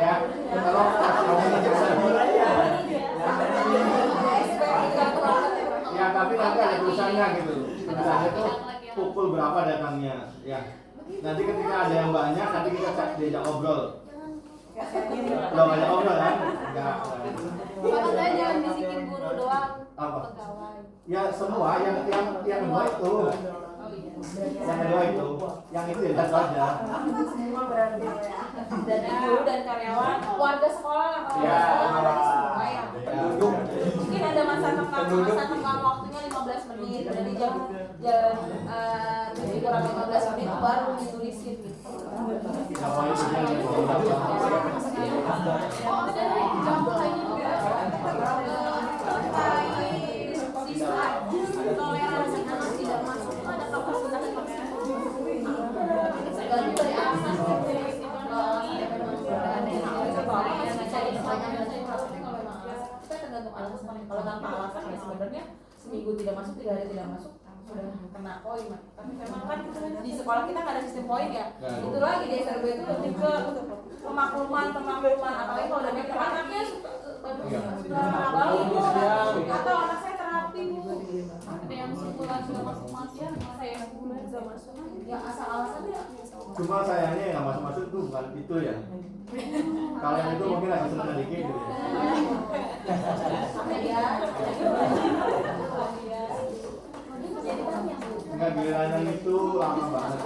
Ya, tolong ya, tapi nanti ada tulisannya gitu. Tulisannya tuh pukul berapa datangnya. Ya. Nanti ketika ada yang banyak, nanti kita diajak ngobrol. Belum ada ngobrol kan? Enggak. Kalau saya jangan bisikin guru doang. Apa? Pegawai. Ya semua yang kedua itu. Yang kedua itu, yang itu ya satu aja. Semua berarti dan guru dan karyawan, warga sekolah lah kalau Ya. sekolah dari semua ya. Penduduk. Mungkin ada masa tenggang waktunya 15 menit. Dari jam 7 kurang 15 menit baru ditulisin gitu. Apa itu yang Oh, ada jam lainnya juga terkait siswa toleransi anak tidak masuk itu ada kapasitas bagi dari anak tergantung alasan. Kalau tanpa alasan ya sebenarnya seminggu tidak masuk, 3 hari tidak masuk sudah kena poin. Tapi memang kan di sekolah kita nggak ada sistem poin ya. Itu lagi di SRB itu lebih ke pemakluman apalagi kalau udah mikir anaknya Cuma sayangnya yang nggak masuk-masuk tuh bukan itu ya. Kalian itu mungkin agak senang dikit gitu ya. Enggak, giliran yang itu lama banget.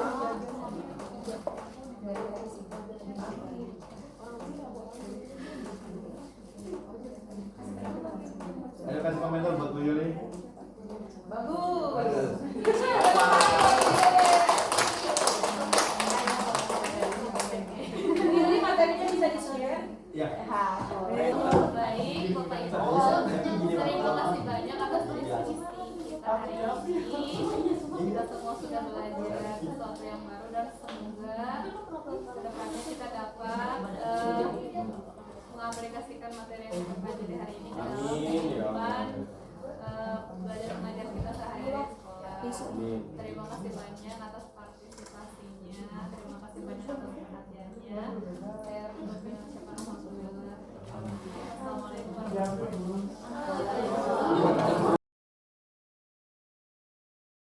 Ayo kasih komentar buat Bu Yuli. Bagus. Ini materinya bisa di-share? Ya. Baik, Bapak Ibu, terima kasih banyak atas diskusi kita hari ini. Kita semua sudah belajar sesuatu yang baru dan semoga kedepannya kita dapat mengaplikasikan materi yang kita pelajari hari ini dalam kehidupan belajar mengajar kita sehari-hari di sekolah. Terima kasih banyak atas partisipasinya. Terima kasih banyak atas perhatiannya. Saya